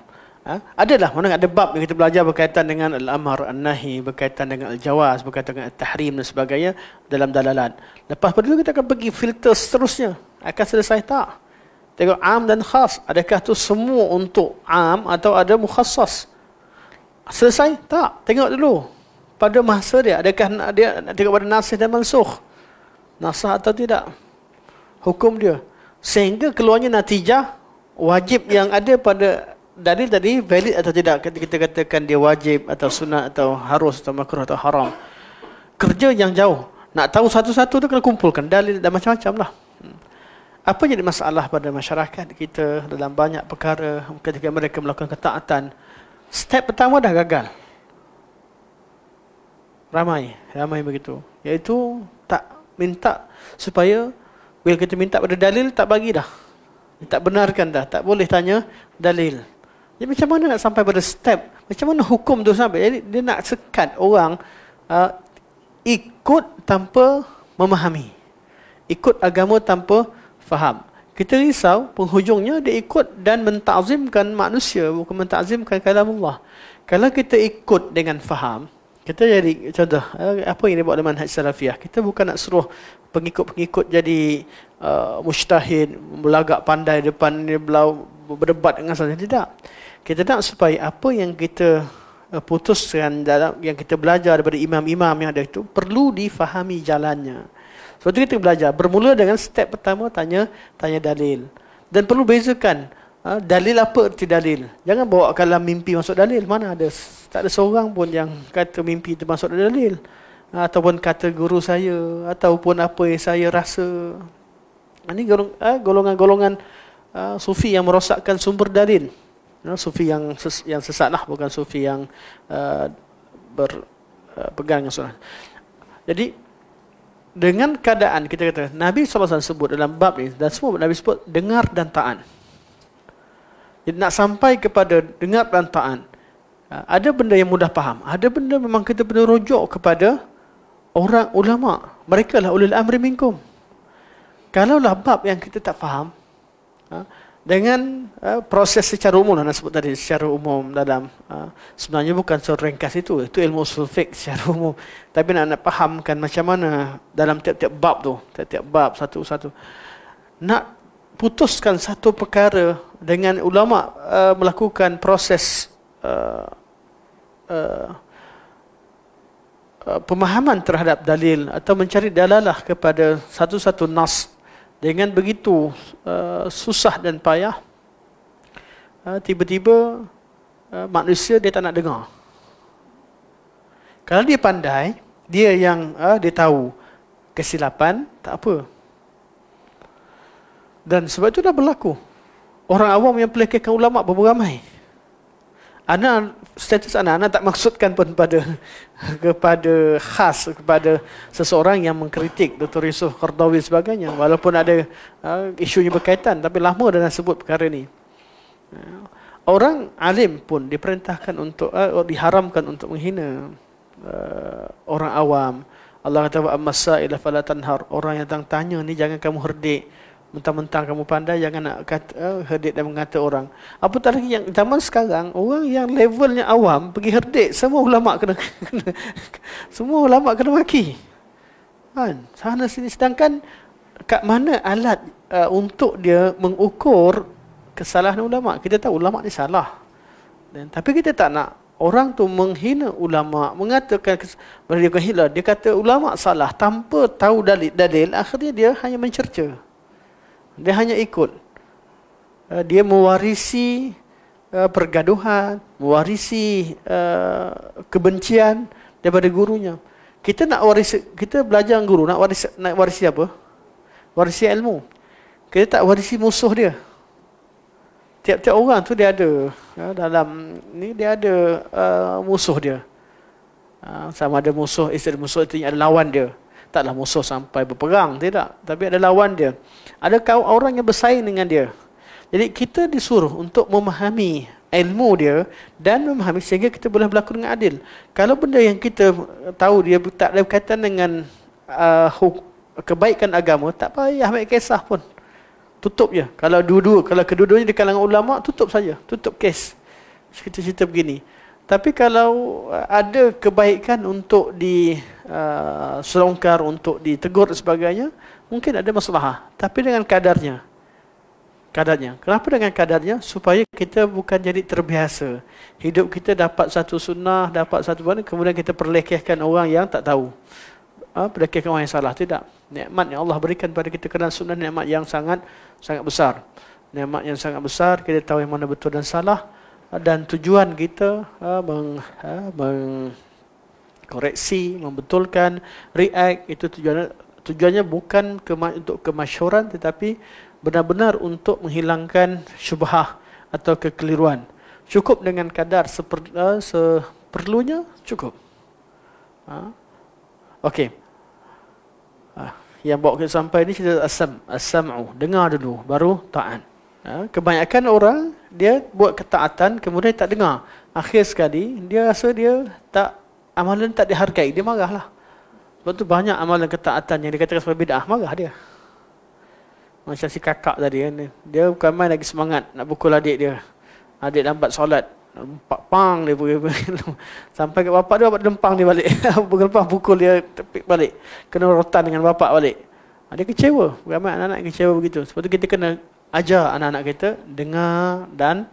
Adalah mana ada bab yang kita belajar berkaitan dengan al-amr, an-nahi, berkaitan dengan al-jawaz, berkaitan dengan al-tahrim dan sebagainya dalam dalalan. Lepas pada itu kita akan pergi filter seterusnya. Akan selesai tak? Tengok am dan khas. Adakah tu semua untuk am atau ada mukhassas? Selesai tak? Tengok dulu. Pada masa dia, adakah dia nak tengok pada nasih dan mansukh? Nasah atau tidak? Hukum dia. Sehingga keluarnya natijah wajib yang ada pada dalil tadi valid atau tidak. Kita katakan dia wajib atau sunat atau harus atau makruh atau haram. Kerja yang jauh. Nak tahu satu-satu tu kena kumpulkan dalil dan macam-macam lah. apa jadi masalah pada masyarakat kita dalam banyak perkara ketika mereka melakukan ketaatan? Step pertama dah gagal. Ramai begitu. Iaitu tak minta supaya bila kita minta pada dalil, tak bagi dah. Tak benarkan dah. Tak boleh tanya dalil. Jadi macam mana nak sampai pada step? Macam mana hukum tu sampai? Jadi dia nak sekat orang ikut tanpa memahami. Ikut agama tanpa faham. Kita risau penghujungnya dia ikut dan mentakzimkan manusia, bukan mentakzimkan kalam Allah. Kalau kita ikut dengan faham, kita jadi contoh apa yang dibuat oleh manhaj salafiyah. Kita bukan nak suruh pengikut-pengikut jadi mujtahid, belagak pandai depan dia berdebat dengan sahaja. Tidak. Kita nak supaya apa yang kita putuskan dalam yang kita belajar daripada imam-imam yang ada itu perlu difahami jalannya. Sebab itu kita belajar bermula dengan step pertama tanya dalil. Dan perlu bezakan dalil apa erti dalil. Jangan bawa kalam mimpi masuk dalil. Mana ada, tak ada seorang pun yang kata mimpi itu masuk dalil. Ataupun kata guru saya, ataupun apa yang saya rasa. Ini golongan-golongan sufi yang merosakkan sumber dalil. Sufi yang sesat lah, bukan sufi yang berpegang dengan sunnah. Jadi dengan keadaan kita kata Nabi SAW sebut dalam bab ni, dan semua Nabi sebut dengar dan taat. Jadi nak sampai kepada dengar dan taat, ada benda yang mudah faham, ada benda memang kita perlu rujuk kepada orang ulama. Mereka lah ulil amri minkum. Kalaulah bab yang kita tak faham, dengan proses secara umum, nak sebut tadi secara umum dalam sebenarnya bukan secara ringkas itu ilmu usul fiqh secara umum, tapi nak fahamkan macam mana dalam tiap-tiap bab tu, tiap-tiap bab satu-satu, nak putuskan satu perkara dengan ulama melakukan proses pemahaman terhadap dalil atau mencari dalalah kepada satu-satu nas. Dengan begitu susah dan payah, tiba-tiba manusia dia tak nak dengar. Kalau dia pandai, dia yang dia tahu kesilapan, tak apa. Dan sebab itu dah berlaku. Orang awam yang pelekehkan ulama berapa ramai. Status anak tak maksudkan pun kepada khas kepada seseorang yang mengkritik Dr. Yusuf Qardawi sebagainya, walaupun ada isunya berkaitan, tapi lama dah sebut perkara ni. Orang alim pun diperintahkan untuk diharamkan untuk menghina orang awam. Allah kata wa ammasaila fala tanhar, orang yang tanya ni jangan kamu herdik. Mentang-mentang kamu pandai, jangan nak kata herdik dan mengata orang. Apatah lagi yang zaman sekarang, orang yang levelnya awam pergi herdik, semua ulama kena semua ulama kena maki. Kan? Sana sini, sedangkan kat mana alat untuk dia mengukur kesalahan ulama? Kita tahu ulama ni salah. Tapi kita tak nak orang tu menghina ulama, mengatakan mereka hilang. Dia kata ulama salah tanpa tahu dalil, akhirnya dia hanya mencerca. Dia hanya ikut. Dia mewarisi pergaduhan, mewarisi kebencian daripada gurunya. Kita nak warisi, kita belajar guru, nak warisi apa? Warisi ilmu. Kita tak warisi musuh dia. Tiap-tiap orang tu dia ada dalam ni dia ada musuh dia. Sama ada musuh, istilah musuh itu ada lawan dia. Taklah musuh sampai berperang, tidak. Tapi ada lawan dia. Ada orang yang bersaing dengan dia. Jadi kita disuruh untuk memahami ilmu dia dan memahami sehingga kita boleh berlaku dengan adil. Kalau benda yang kita tahu dia tak ada berkaitan dengan kebaikan agama, tak payah ambil kisah pun. Tutup je. Kalau kedua-duanya di kalangan ulama, tutup saja. Tutup kes. Cerita-cerita begini. Tapi kalau ada kebaikan untuk diselongkar, untuk ditegur dan sebagainya, mungkin ada masalah. Tapi dengan kadarnya. Kenapa dengan kadarnya? Supaya kita bukan jadi terbiasa. Hidup kita dapat satu sunnah, dapat satu benda, kemudian kita perlekehkan orang yang tak tahu. Perlekehkan orang yang salah. Tidak. Nikmat yang Allah berikan pada kita kerana sunnah, nikmat yang sangat besar. Nikmat yang sangat besar, kita tahu yang mana betul dan salah. Dan tujuan kita mengkoreksi, membetulkan, react, itu Tujuannya bukan untuk kemasyhuran, tetapi benar-benar untuk menghilangkan syubhah atau kekeliruan. Cukup dengan kadar seperlunya, cukup. Okey. Yang bawa kita sampai ni cerita as-sam'u, dengar dulu baru taat. Kebanyakan orang dia buat ketaatan kemudian tak dengar. Akhir sekali dia rasa dia tak, amalan tak dihargai, dia marahlah. Sebab tu banyak amalan ketaatan yang dikatakan sebagai bid'ah, marah dia. Macam si kakak tadi kan, dia bukan main lagi semangat nak pukul adik dia. Adik lambat solat, pang dia sampai ke bapak dia, bapak lempang dia balik. Bukan lempang, pukul dia, tepik balik. Kena rotan dengan bapak balik. Dia kecewa. Ramai anak-anak kecewa begitu. Sebab tu kita kena ajar anak-anak kita dengar dan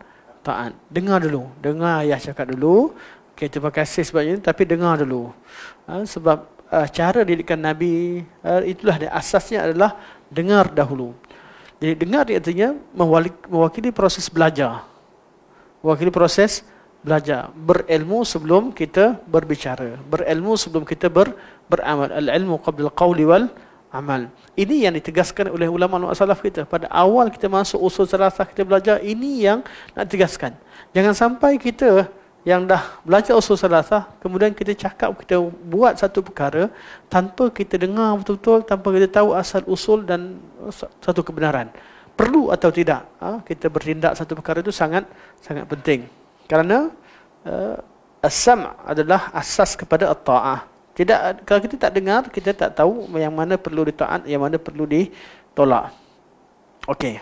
taat. Dengar dulu. Dengar ayah cakap dulu. Okay, terima kasih sebabnya, tapi dengar dulu. Sebab cara didikan Nabi, itulah dia, asasnya adalah dengar dahulu. Jadi dengar dia artinya mewakili proses belajar. Mewakili proses belajar. Berilmu sebelum kita berbicara. Berilmu sebelum kita beramal. Al-ilmu qabla al-qawli wal amal. Ini yang ditegaskan oleh ulama salaf kita. Pada awal kita masuk usul salasah, kita belajar, ini yang nak tegaskan. Jangan sampai kita yang dah belajar usul salasah, kemudian kita cakap, kita buat satu perkara tanpa kita dengar betul-betul, tanpa kita tahu asal usul dan satu kebenaran. Perlu atau tidak kita bertindak satu perkara itu sangat sangat penting. Kerana as-sam' adalah asas kepada at-ta'ah. Tidak, kalau kita tak dengar, kita tak tahu yang mana perlu ditaat, yang mana perlu ditolak. Okey.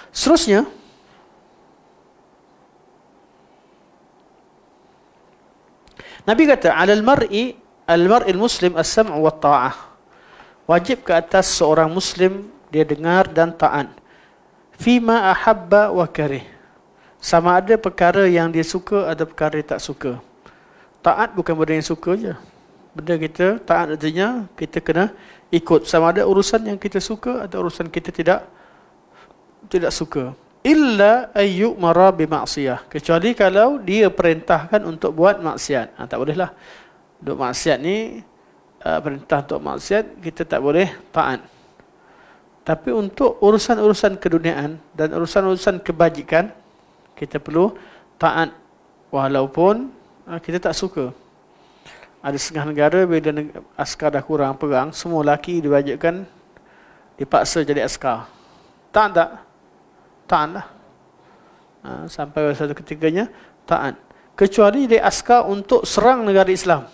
Seterusnya, Nabi kata, "Alal mar'il muslim as-sam' wa ta'ah." Wajib ke atas seorang muslim dia dengar dan taat. Fima ahabba wa karih. Sama ada perkara yang dia suka atau perkara yang tak suka. Taat bukan benda yang suka je. Benda kita taat artinya kita kena ikut. Sama ada urusan yang kita suka atau urusan kita tidak suka. Illa ayyumara bima'siyah. Kecuali kalau dia perintahkan untuk buat maksiat. Tak bolehlah. Untuk maksiat ni, perintah untuk maksiat, kita tak boleh taat. Tapi untuk urusan-urusan keduniaan dan urusan-urusan kebajikan, kita perlu taat walaupun kita tak suka. Ada setengah negara bila askar dah kurang perang, semua lelaki diwajibkan dipaksa jadi askar. Taat tak? Taat lah. Sampai satu ketiganya taat. Kecuali dia askar untuk serang negara Islam,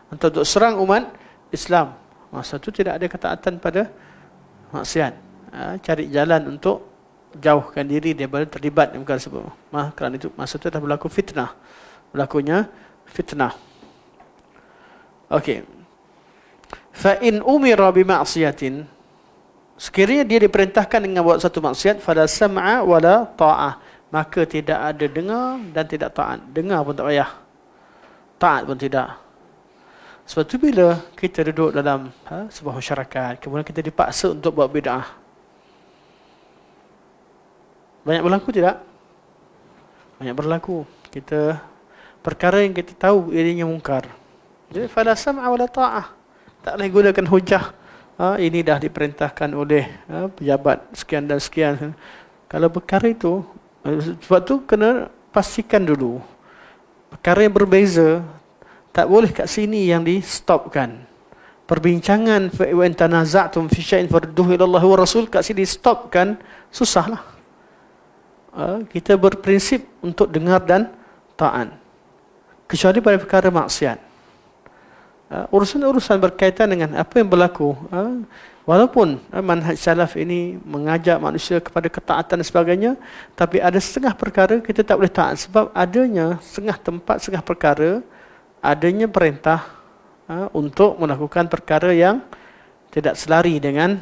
untuk serang umat Islam, masa itu tidak ada ketaatan pada maksiat. Cari jalan untuk jauhkan diri daripada terlibat dalam perkara tersebut. Kerana itu masa itu dah berlaku fitnah. Berlakunya fitnah. Okey. Fa in umira bi ma'siyatin, sekiranya dia diperintahkan dengan buat satu maksiat, fala sam'a wala ta'ah, maka tidak ada dengar dan tidak taat. Dengar pun tak payah, taat pun tidak. Sebab tu bila kita duduk dalam sebuah masyarakat, kemudian kita dipaksa untuk buat bid'ah, banyak berlaku tidak? Banyak berlaku. Kita perkara yang kita tahu ianya mungkar. Jadi fala sam'a wala ta'ah. Tak boleh gunakan hujah. Ini dah diperintahkan oleh pejabat sekian dan sekian. Kalau perkara itu, sebab tu kena pastikan dulu. Perkara yang berbeza tak boleh kat sini yang di stopkan. Perbincangan wa in tanaza'tum fi syai'in farudduhu ila Allah wa Rasul, kat sini stopkan, susahlah. Kita berprinsip untuk dengar dan taat. Kecuali pada perkara maksiat. Urusan-urusan berkaitan dengan apa yang berlaku, walaupun manhaj salaf ini mengajak manusia kepada ketaatan dan sebagainya, tapi ada setengah perkara kita tak boleh taat sebab adanya setengah tempat, setengah perkara adanya perintah untuk melakukan perkara yang tidak selari dengan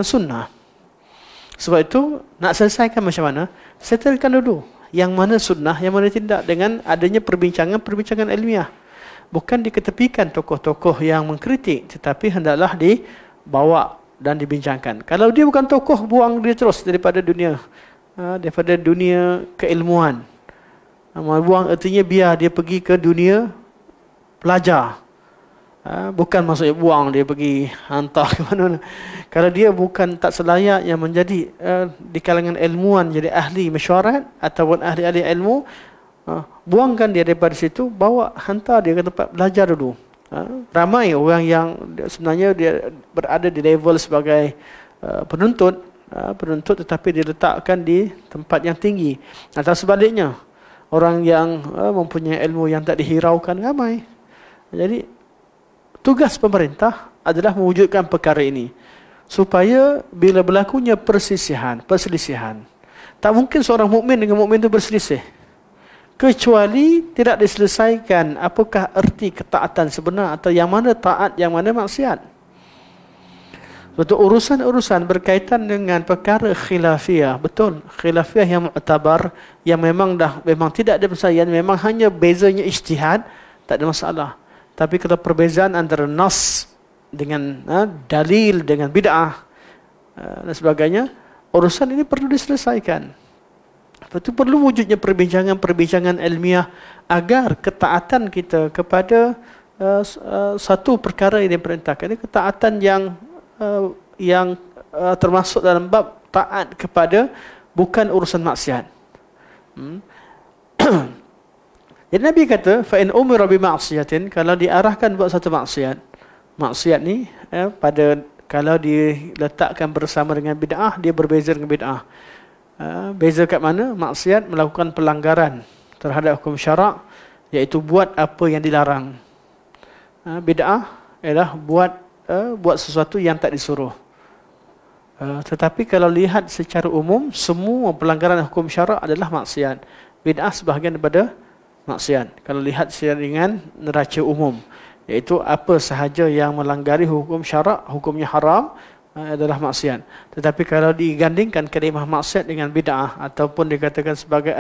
sunnah. Sebab itu nak selesaikan macam mana? Settlekan dulu yang mana sunnah, yang mana tidak, dengan adanya perbincangan ilmiah. Bukan diketepikan tokoh-tokoh yang mengkritik, tetapi hendaklah dibawa dan dibincangkan. Kalau dia bukan tokoh, buang dia terus daripada dunia keilmuan. Buang artinya biar dia pergi ke dunia pelajar. Bukan maksudnya buang dia pergi hantar ke mana. Kalau dia bukan tak selayak yang menjadi di kalangan ilmuwan jadi ahli mesyuarat ataupun ahli-ahli ilmu, buangkan dia daripada situ, bawa hantar dia ke tempat belajar dulu. Ramai orang yang sebenarnya dia berada di level sebagai penuntut, tetapi diletakkan di tempat yang tinggi. Atau sebaliknya, orang yang mempunyai ilmu yang tak dihiraukan ramai. Jadi tugas pemerintah adalah mewujudkan perkara ini supaya bila berlakunya perselisihan, tak mungkin seorang mukmin dengan mukmin itu berselisih kecuali tidak diselesaikan apakah erti ketaatan sebenar atau yang mana taat, yang mana maksiat. Betul, urusan-urusan berkaitan dengan perkara khilafiyah, betul, khilafiyah yang mu'tabar, yang memang tidak ada persamaan, memang hanya bezanya ijtihad, tak ada masalah. Tapi kalau perbezaan antara nas dengan dalil dengan bid'ah dan sebagainya, urusan ini perlu diselesaikan. Itu perlu wujudnya perbincangan ilmiah agar ketaatan kita kepada satu perkara yang diperintahkan, ini ketaatan yang termasuk dalam bab taat kepada bukan urusan maksiat. Jadi Nabi kata, fa in umira bi ma'siyatin, kalau diarahkan buat satu maksiat ni kalau diletakkan bersama dengan bid'ah, dia berbeza dengan bid'ah. Beza kat mana? Maksiat melakukan pelanggaran terhadap hukum syarak, iaitu buat apa yang dilarang. Bid'ah ialah buat sesuatu yang tak disuruh. Tetapi kalau lihat secara umum, semua pelanggaran hukum syarak adalah maksiat. Bid'ah sebahagian daripada maksiat. Kalau lihat secara dengan neraca umum, iaitu apa sahaja yang melanggar hukum syarak, hukumnya haram, adalah maksiat. Tetapi kalau digandingkan kalimah maksiat dengan bid'ah ataupun dikatakan sebagai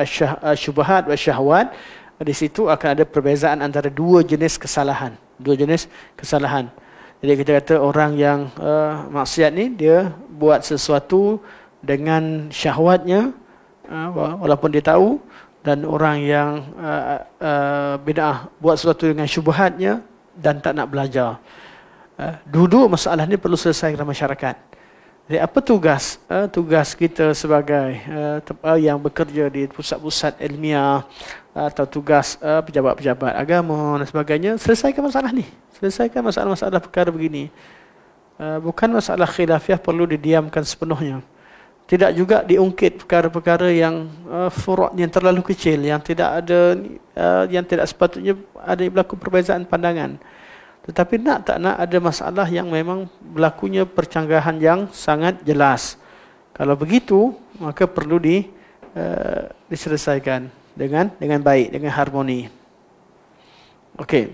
syubhat wa syahwat, di situ akan ada perbezaan antara dua jenis kesalahan. Jadi kita kata orang yang maksiat ni, dia buat sesuatu dengan syahwatnya, walaupun dia tahu, dan orang yang bid'ah buat sesuatu dengan syubhatnya dan tak nak belajar. Dua-dua masalah ni perlu selesai dalam masyarakat. Jadi apa tugas kita sebagai yang bekerja di pusat-pusat ilmiah atau tugas pejabat-pejabat agama dan sebagainya, selesaikan masalah ni. Selesaikan masalah-masalah perkara begini. Bukan masalah khilafiyah perlu didiamkan sepenuhnya. Tidak juga diungkit perkara-perkara yang furu' yang terlalu kecil, yang tidak sepatutnya ada berlaku perbezaan pandangan. Tetapi tak nak ada masalah yang memang berlakunya percanggahan yang sangat jelas. Kalau begitu, maka perlu diselesaikan dengan baik, dengan harmoni. Okey.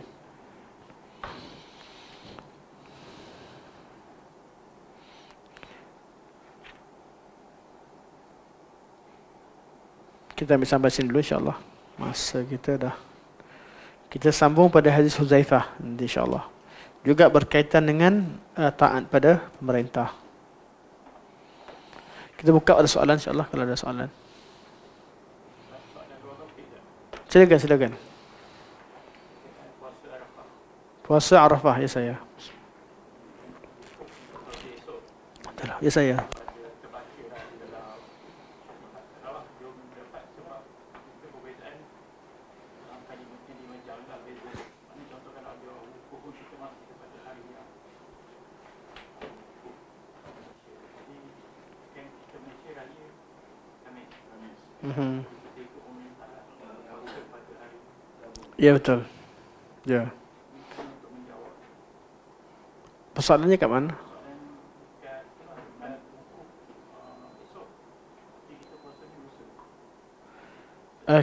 Kita ambil sampai sini dulu insya-Allah. Masa kita dah. Kita sambung pada hadis Huzaifah insya-Allah. Juga berkaitan dengan taat pada pemerintah. Kita buka ada soalan insya-Allah kalau ada soalan. Silakan. Puasa Arafah ya saya. Ya saya. Ya betul. Ya. Persoalannya kat mana?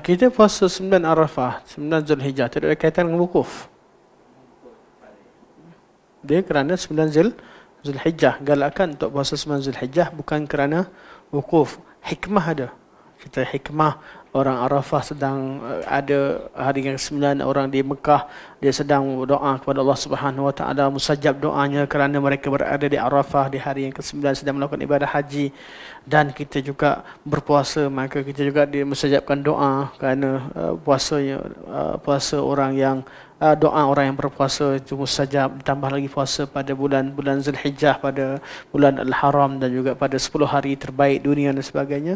Kita puasa 9 Arafah, 9 Zulhijjah, tidak ada kaitan dengan wukuf. Dia kerana 9 Zulhijjah, galakan untuk puasa 9 Zulhijjah bukan kerana wukuf. Hikmah ada. Kita hikmah orang Arafah sedang ada hari yang ke-9, orang di Mekah dia sedang berdoa kepada Allah Subhanahu Wa Taala, mustajab doanya kerana mereka berada di Arafah di hari yang ke-9 sedang melakukan ibadah haji. Dan kita juga berpuasa, maka kita juga mustajabkan doa kerana puasa orang yang doa orang yang berpuasa itu mustajab, tambah lagi puasa pada bulan Zulhijjah, pada bulan Al-Haram, dan juga pada 10 hari terbaik dunia dan sebagainya,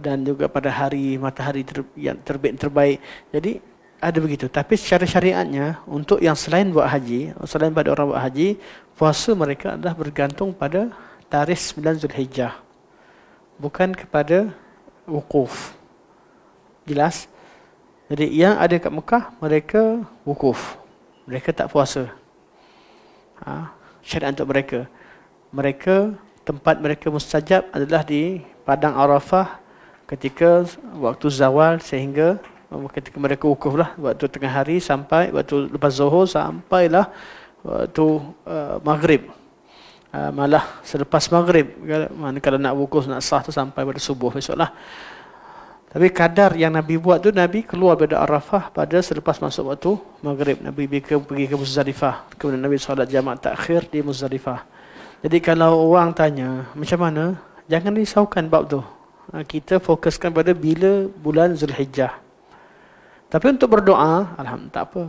dan juga pada hari matahari yang terbit terbaik. Jadi ada begitu. Tapi secara syariatnya, untuk yang selain buat haji, selain pada orang buat haji, puasa mereka adalah bergantung pada tarikh 9 Zulhijjah, bukan kepada wukuf. Jelas? Jadi yang ada kat Mekah, mereka wukuf. Mereka tak puasa. Syariat untuk mereka. Mereka, tempat mereka mustajab adalah di Padang Arafah ketika waktu zawal sehingga ketika mereka wukuf lah, waktu tengah hari sampai waktu lepas zuhur sampailah waktu maghrib. Malah selepas maghrib, mana kalau nak wukuf, nak sah tu sampai pada subuh besok lah. Tapi kadar yang Nabi buat tu, Nabi keluar dari Arafah pada selepas masuk waktu maghrib. Nabi pergi ke Muzdalifah. Kemudian Nabi solat jamak takhir di Muzdalifah. Jadi kalau orang tanya macam mana, jangan risaukan bab tu. Kita fokuskan pada bila bulan Zulhijjah. Tapi untuk berdoa, alhamdulillah tak apa.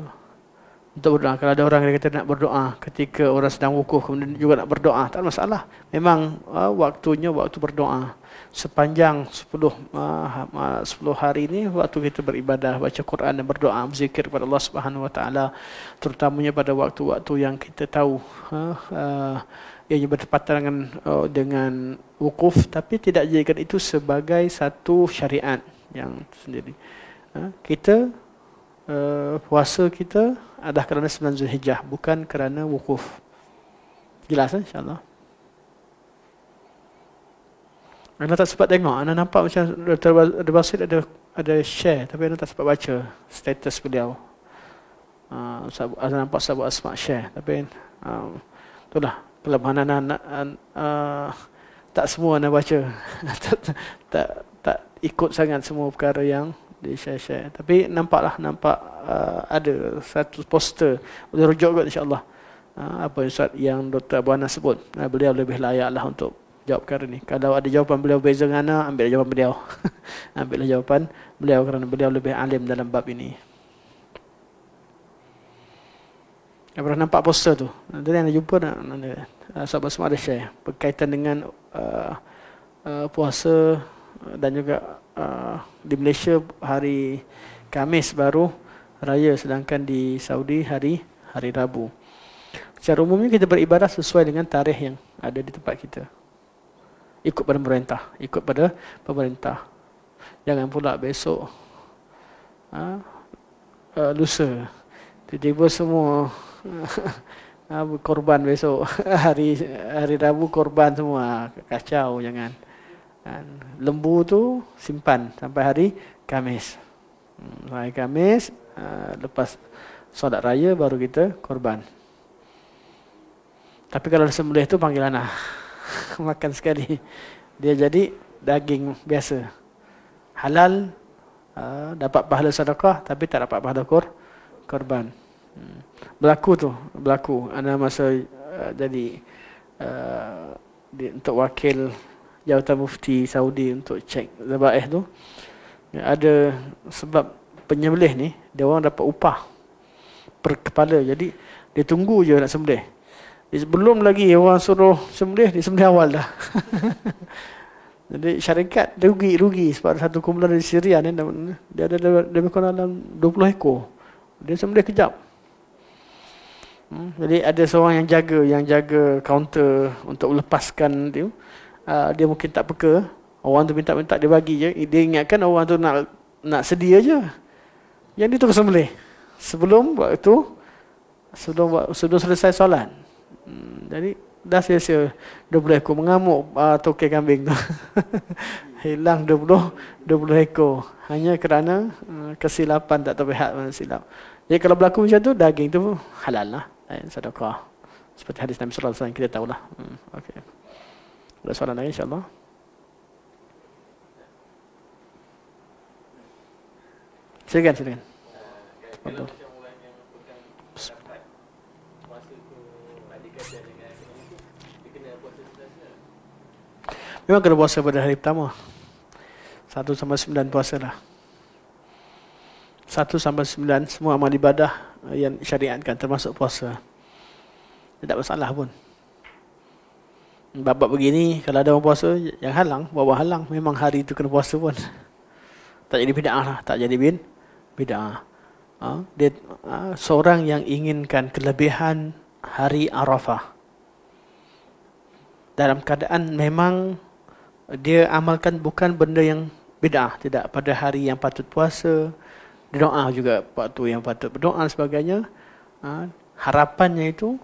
Untuk berdoa, kalau ada orang yang kata nak berdoa ketika orang sedang wukuf, kemudian juga nak berdoa, tak ada masalah. Memang waktunya waktu berdoa. Sepanjang 10 hari ini waktu kita beribadah, baca Quran dan berdoa, berzikir kepada Allah Subhanahu Wa Taala, terutamanya pada waktu-waktu yang kita tahu yang bertepatan dengan wukuf, tapi tidak jadikan itu sebagai satu syariat yang sendiri. Kita puasa kita adalah kerana 9 Zulhijjah, bukan kerana wukuf. Jelas insya-Allah. Anda tak sempat tengok, anda nampak macam Dr. Basit ada share, tapi anda tak sempat baca status beliau. Anda nampak sahabat Asma share, tapi itulah kelemahan anak tak semua anda baca. tak ikut sangat semua perkara yang di share. Tapi nampak ada satu poster, boleh rujuk kot insya-Allah. Apa yang Dr. Abu Anas sebut, beliau lebih layaklah untuk jawab perkara ni. Kalau ada jawapan beliau beza dengan ana, ambillah jawapan beliau. Ambillah jawapan beliau kerana beliau lebih alim dalam bab ini. Saya pernah nampak poster tu. Nanti anda jumpa sahabat semua ada share berkaitan dengan puasa dan juga di Malaysia hari Khamis baru raya, sedangkan di Saudi hari Rabu. Secara umumnya kita beribadah sesuai dengan tarikh yang ada di tempat kita. Ikut pada pemerintah. Jangan pula besok lusa tiba-tiba semua korban besok. hari Rabu korban semua, kacau. Jangan. Lembu tu simpan sampai hari Khamis. Hari Khamis lepas solat raya baru kita korban. Tapi kalau sembelih tu panggil anak makan sekali, dia jadi daging biasa, halal, dapat pahala sedekah tapi tak dapat pahala korban. Berlaku ana masa jadi untuk wakil jawatan mufti Saudi untuk cek zabaih tu, ada sebab penyembelih ni dia orang dapat upah per kepala, jadi dia tunggu je nak sembelih. Sebelum lagi orang suruh sembelih, dia sembelih awal dah. Jadi syarikat rugi sebab satu kumpulan dari Syria ni dia ada lebih kurang dalam 20 ekor. Dia sembelih kejap. Jadi ada seorang yang jaga kaunter untuk melepaskan dia. Dia mungkin tak peka, orang tu minta dia bagi je. Dia ingatkan orang tu nak sedia je. Yang dia terus sembelih sebelum selesai solat. Jadi dah sia-sia 20 ekor, mengamuk tokai kambing tu. Hilang 20 ekor hanya kerana kesilapan, tak tahu pihak mana silap. Jadi kalau berlaku macam tu, daging tu halal lah, sedekah. Seperti hadis Nabi sallallahu alaihi wasallam kita tahulah. Okey. Ada soalan lagi insya-Allah? Silakan. Betul. Memang kena puasa pada hari pertama. 1 sampai 9 puasa lah. 1 sampai 9 semua amal ibadah yang syariatkan, termasuk puasa. Tidak masalah pun. Bab-bab begini, kalau ada orang puasa, yang halang, bawa halang. Memang hari itu kena puasa pun. Tak jadi bid'ah lah, tak jadi bid'ah. Dia seorang yang inginkan kelebihan hari Arafah. Dalam keadaan memang dia amalkan bukan benda yang bid'ah. Tidak pada hari yang patut puasa. Dia doa juga waktu yang patut berdoa dan sebagainya. Harapannya itu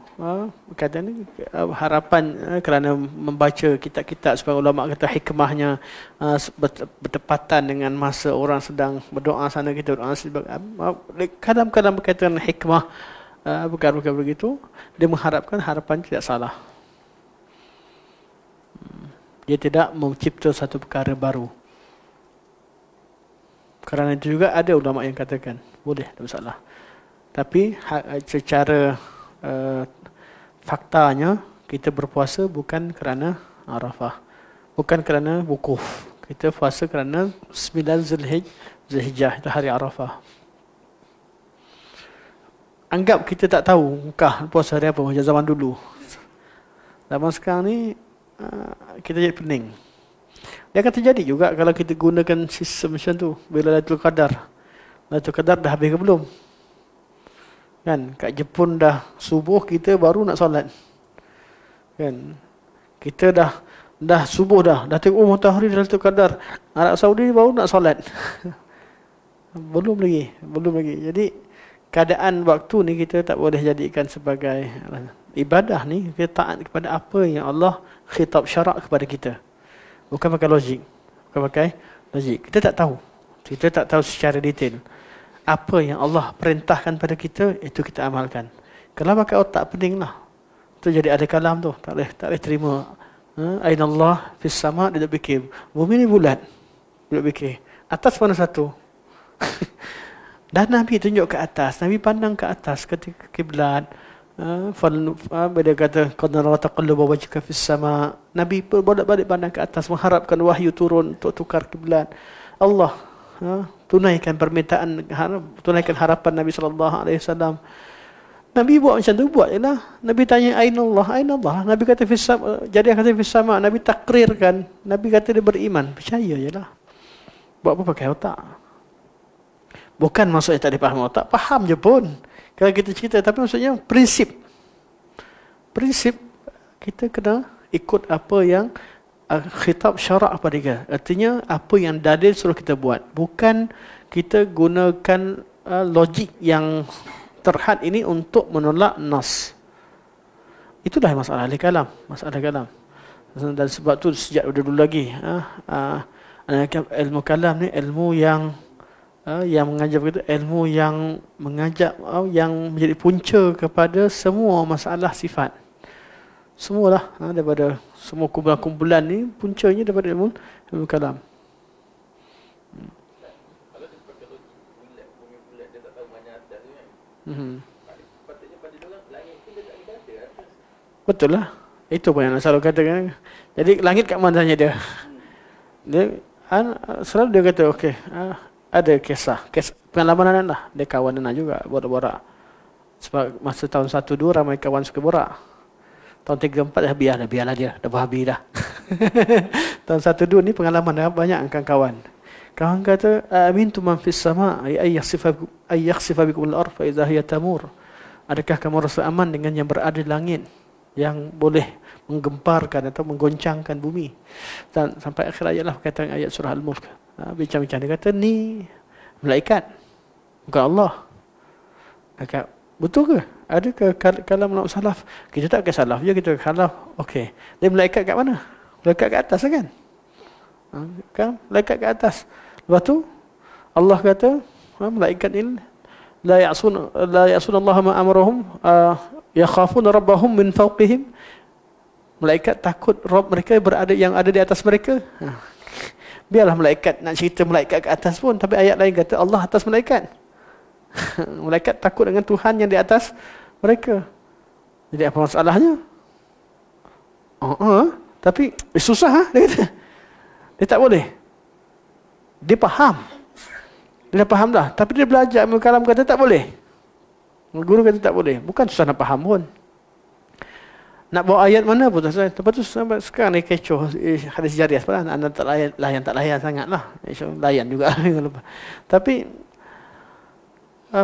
katanya harapan kerana membaca kitab-kitab sebagai ulama kata hikmahnya bertepatan dengan masa orang sedang berdoa sana kita berdoa kadang-kadang berkaitan hikmah bukan begitu. Dia mengharapkan harapan tidak salah. Dia tidak mencipta satu perkara baru. Kerana itu juga ada ulama yang katakan boleh, tak masalah. Tapi secara faktanya kita berpuasa bukan kerana Arafah, bukan kerana wukuf. Kita puasa kerana 9 Zulhijjah, itu hari Arafah. Anggap kita tak tahu Mekah puasa hari apa macam zaman dulu. Zaman sekarang ni kita jadi pening. Dia akan terjadi juga kalau kita gunakan sistem macam tu. Bila Lailatul Qadar, Lailatul Qadar dah habis ke belum? Kan, kat Jepun dah subuh, kita baru nak solat. Kan, kita dah subuh dah tengok matahari Lailatul Qadar. Arab Saudi baru nak solat. belum lagi. Jadi keadaan waktu ni kita tak boleh jadikan sebagai ibadah ni. Kita taat kepada apa yang Allah khitab syarak kepada kita. Bukan pakai logik. Kita tak tahu. Kita tak tahu secara detail. Apa yang Allah perintahkan pada kita, itu kita amalkan. Kalau pakai otak, pening lah. Itu jadi ada kalam tu. Tak boleh terima. Aina Allah fis sama', dia tak fikir. Bumi ni bulat. Dia tak fikir. Atas mana satu? Dan Nabi tunjuk ke atas. Nabi pandang ke atas ketika kiblat. Dia kata qad nara taqalluba wajhika fis sama'. Nabi bolak-balik pandang ke atas mengharapkan wahyu turun untuk tukar kiblat. Allah tunaikan permintaan, tunaikan harapan Nabi sallallahu alaihi wasallam. Nabi buat macam tu, buat jelah. Nabi tanya aina Allah. Nabi kata fis sama'. Jadi dia kata fis sama'. Nabi takrirkan. Nabi kata dia beriman, percaya jelah. Buat apa pakai otak? Bukan maksudnya tak dipaham otak, faham je pun. Kalau kita cerita, tapi maksudnya prinsip kita kena ikut apa yang khitab syarak pada kita. Artinya apa yang dalil suruh kita buat. Bukan kita gunakan logik yang terhad ini untuk menolak nas. Itulah masalah kalam. Dan sebab tu sejak dulu lagi ilmu kalam ni ilmu yang mengajar begitu, ilmu yang mengajak yang menjadi punca kepada semua masalah sifat. Semualah daripada semua kumpulan-kumpulan ni puncanya daripada ilmu kalam. Kalau dia pakai logik bulat, bumi bulat, dia tak tahu mana atas tu kan. Patutnya pada dia orang langit pun dia tak ada atas. Betul lah. Itu pun yang selalu katakan. Jadi langit kat mana tanya dia? Dia selalu dia kata okey, ada kisah pengalaman anak lah. Dia kawan anak juga borak-borak. Sebab masa tahun 1-2 ramai kawan suka borak. Tahun 3-4 dah biarlah dia. Dah berhabis dah. Tahun 1-2 ni pengalaman dah banyak kawan. Kawan kata, amintu man fis sama' ay yakhsifa bikum al-ardh fa idza hiya tamur. Adakah kamu rasa aman dengan yang berada di langit yang boleh menggemparkan atau menggoncangkan bumi? Dan sampai akhir ayat lah perkataan ayat surah Al-Mulk. Bincang-bincang dia kata ni malaikat, bukan Allah. Kata, betul ke? Adakah kalam ulama salaf? Kita tak ke salaf je, kita salaf. Okey. Dia malaikat kat mana? Malaikat kat atas kan? Kan malaikat kat atas. Lepas tu Allah kata malaikat ini la ya'sun Allah ma amarahum yakhafuna rabbahum min fawqihim. Malaikat takut Rabb mereka berada yang ada di atas mereka. Biarlah malaikat nak cerita malaikat ke atas pun, tapi ayat lain kata Allah atas malaikat. Malaikat takut dengan Tuhan yang di atas mereka. Jadi apa masalahnya? Tapi susah dia kata. Dia tak boleh. Dia faham. Dia dah faham dah, tapi dia belajar ilmu kalam kata tak boleh. Guru kata tak boleh. Bukan susah nak faham pun. Nak bawa ayat mana pun tak susah. Lepas tu sekarang ni kecoh hadis jariah pula. Anda tak layan sangat lah. Layan juga. Tapi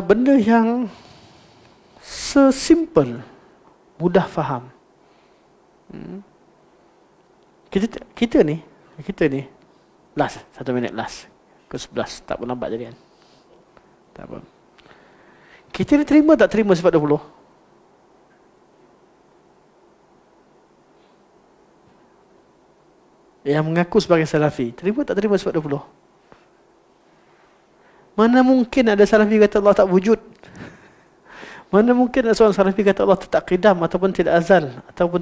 benda yang sesimpel, mudah faham. Kita ni last 1 minit last ke 11 tak pun lambat jadi kan. Tak apa. Kita ni terima tak terima sifat 20? Yang mengaku sebagai salafi, terima tak terima sifat 20? Mana mungkin ada salafi kata Allah tak wujud? Mana mungkin ada seorang salafi kata Allah tak qidam ataupun tidak azal ataupun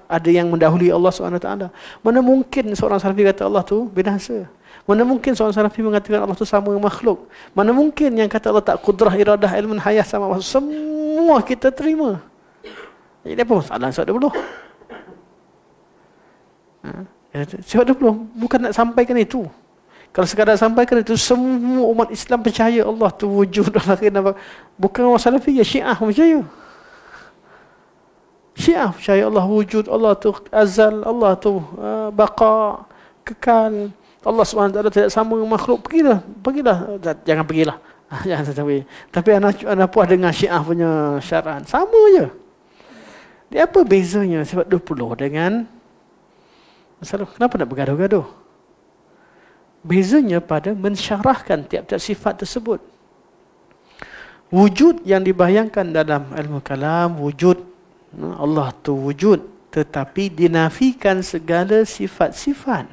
ada yang mendahului Allah SWT? Mana mungkin seorang salafi kata Allah tu binasa? Mana mungkin seorang salafi mengatakan Allah tu sama dengan makhluk? Mana mungkin yang kata Allah tak qudrah, iradah, ilmun, hayah sama makhluk? Semua kita terima. Jadi apa masalah sifat 20? Sifat 20 bukan nak sampaikan itu. Kalau sekadar sampaikan itu, semua umat Islam percaya Allah tu wujud. Bukan orang Salafi, ya Syiah percaya. Syiah percaya Allah wujud, Allah tu azal, Allah tu baqa, kekal. Allah SWT tidak sama dengan makhluk. Pergilah. Jangan pergilah. Jangan sampai. Tapi anak puas dengan Syiah punya syarahan. Sama je. Dia apa bezanya sifat 20 dengan masalah? Kenapa nak bergaduh-gaduh? Bezanya pada mensyarahkan tiap-tiap sifat tersebut. Wujud yang dibayangkan dalam ilmu kalam, wujud Allah tu wujud, tetapi dinafikan segala sifat-sifat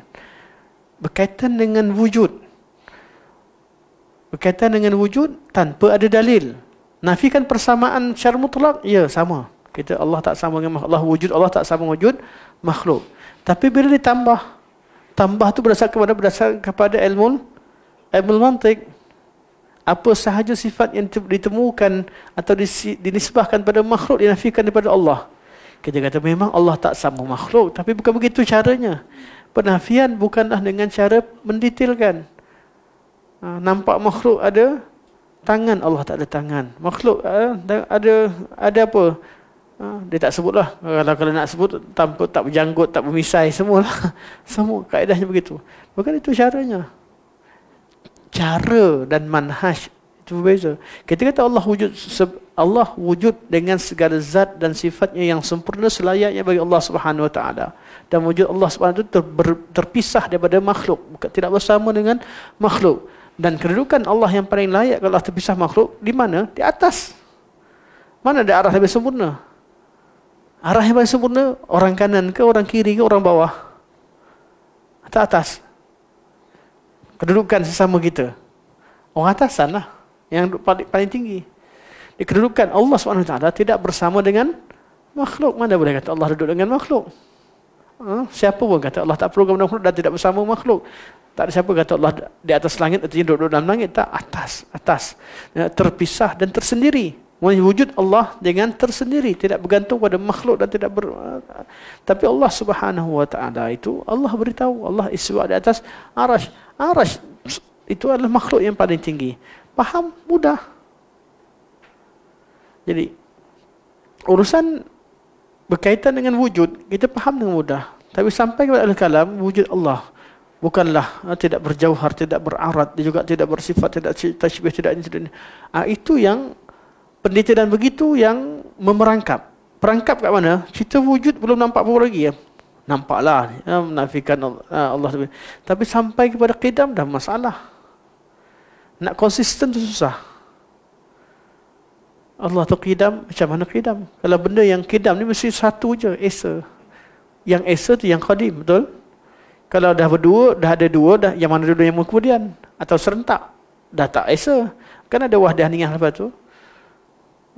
berkaitan dengan wujud. Berkaitan dengan wujud tanpa ada dalil. Nafikan persamaan secara mutlak, ya sama. Kita Allah tak sama dengan Allah wujud, Allah tak sama wujud makhluk. Tapi bila ditambah, tambah tu berdasarkan kepada ilmu mantik. Apa sahaja sifat yang ditemukan atau dinisbahkan pada makhluk dinafikan daripada Allah. Kita kata memang Allah tak sama makhluk, tapi bukan begitu caranya. Penafian bukanlah dengan cara mendetailkan. Nampak makhluk ada tangan, Allah tak ada tangan. Makhluk ada apa? Dia tak sebutlah. Kalau nak sebut tanpa tak berjanggut, tak bermisai, semualah. Semua kaedahnya begitu. Bukan itu caranya. Cara dan manhaj itu berbeza. Kita kata Allah wujud dengan segala zat dan sifatnya yang sempurna selayaknya bagi Allah Subhanahu Wa Taala. Dan wujud Allah Subhanahu Wa Taala terpisah daripada makhluk, tidak bersama dengan makhluk. Dan kedudukan Allah yang paling layak kalau terpisah makhluk di mana? Di atas. Mana ada arah lebih sempurna? Arah yang paling sempurna, orang kanan ke, orang kiri ke, orang bawah? Atau atas? Kedudukan sesama kita. Orang atasan lah, yang paling tinggi. Di kedudukan Allah SWT tidak bersama dengan makhluk. Mana boleh kata Allah duduk dengan makhluk? Siapa pun kata Allah tak perlu kepada makhluk dan tidak bersama makhluk. Tak ada siapa kata Allah di atas langit, artinya duduk dalam langit. Tak, atas. Terpisah dan tersendiri. Wujud Allah dengan tersendiri, tidak bergantung pada makhluk dan tidak tapi Allah Subhanahu Wa Taala itu Allah beritahu Allah istiwa di atas arasy. Arasy itu adalah makhluk yang paling tinggi. Faham mudah. Jadi urusan berkaitan dengan wujud kita faham dengan mudah. Tapi sampai kepada al-kalam, wujud Allah bukanlah tidak berjauhar, tidak berarat, dia juga tidak bersifat, tidak tasybih, tidak ini. Itu yang pendetailan begitu yang memerangkap. Perangkap kat mana? Cerita wujud belum nampak pun lagi ya. Nampaklah menafikan Allah. Tapi sampai kepada qidam dah masalah. Nak konsisten tu susah. Allah tu qidam, macam mana qidam? Kalau benda yang qidam ni mesti satu je, esa. Yang esa tu yang qadim, betul? Kalau dah berdua, dah ada dua, dah yang mana dulu yang kemudian atau serentak, dah tak esa. Kan ada wahdaniyah lepas tu.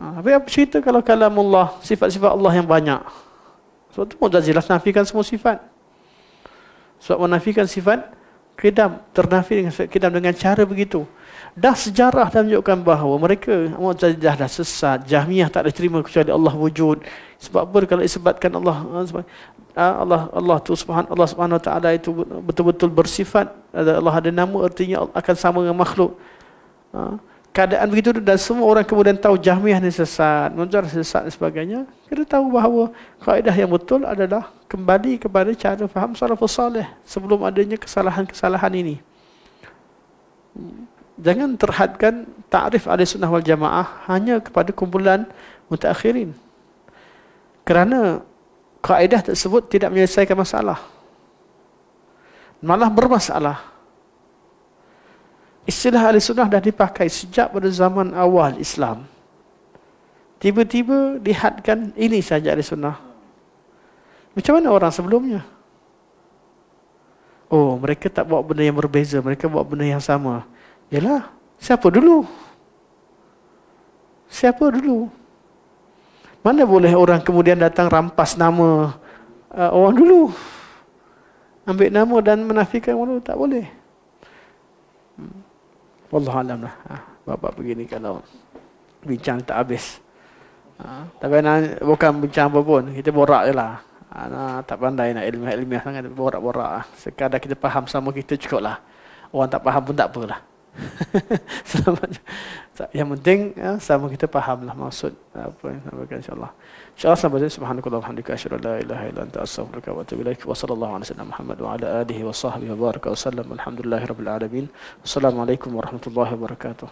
Habis apa cerita kalau kalamullah, sifat-sifat Allah yang banyak? Sebab tu Mu'tazilah nafikan semua sifat. Sebab menafikan sifat qidam, ternafi dengan sifat qidam dengan cara begitu. Dah sejarah dah menunjukkan bahawa mereka Mu'tazilah dah sesat. Jahmiyah tak ada terima kecuali Allah wujud. Sebab apa kalau disebutkan Allah tu Allah Subhanahu Wa Taala itu betul-betul bersifat, Allah ada nama, artinya akan sama dengan makhluk. keadaan begitu dan semua orang kemudian tahu Jahmiyah ni sesat, Mu'tazilah sesat dan sebagainya, kita tahu bahawa kaedah yang betul adalah kembali kepada cara faham salafus salih sebelum adanya kesalahan-kesalahan ini. Jangan terhadkan ta'rif Ahlussunnah wal Jamaah hanya kepada kumpulan mutaakhirin. Kerana kaedah tersebut tidak menyelesaikan masalah, malah bermasalah. Istilah Ahlussunnah dah dipakai sejak pada zaman awal Islam. Tiba-tiba dihadkan ini saja Ahlussunnah. Macam mana orang sebelumnya? Oh, mereka tak buat benda yang berbeza, mereka buat benda yang sama. Yalah, siapa dulu? Siapa dulu? Mana boleh orang kemudian datang rampas nama orang dulu? Ambil nama dan menafikan orang dulu, tak boleh. Wallahualam lah. Bab begini kalau bincang tak habis. Tapi bukan bincang apa pun, kita borak je lah. Tak pandai nak ilmiah sangat, borak-borak. Sekadar kita faham sama kita cukup lah. Orang tak faham pun tak apalah. Yang penting sama kita fahamlah maksud apa yang sampaikan insyaallah. Insyaallah sampai sini subhanallahi walhamdulillah asyhadu an la ilaha illa anta astaghfiruka wa atubu ilaik wa sallallahu ala sayyidina Muhammad wa ala alihi wa sahbihi wa baraka wa sallam alhamdulillahirabbil alamin. Wassalamualaikum warahmatullahi wabarakatuh.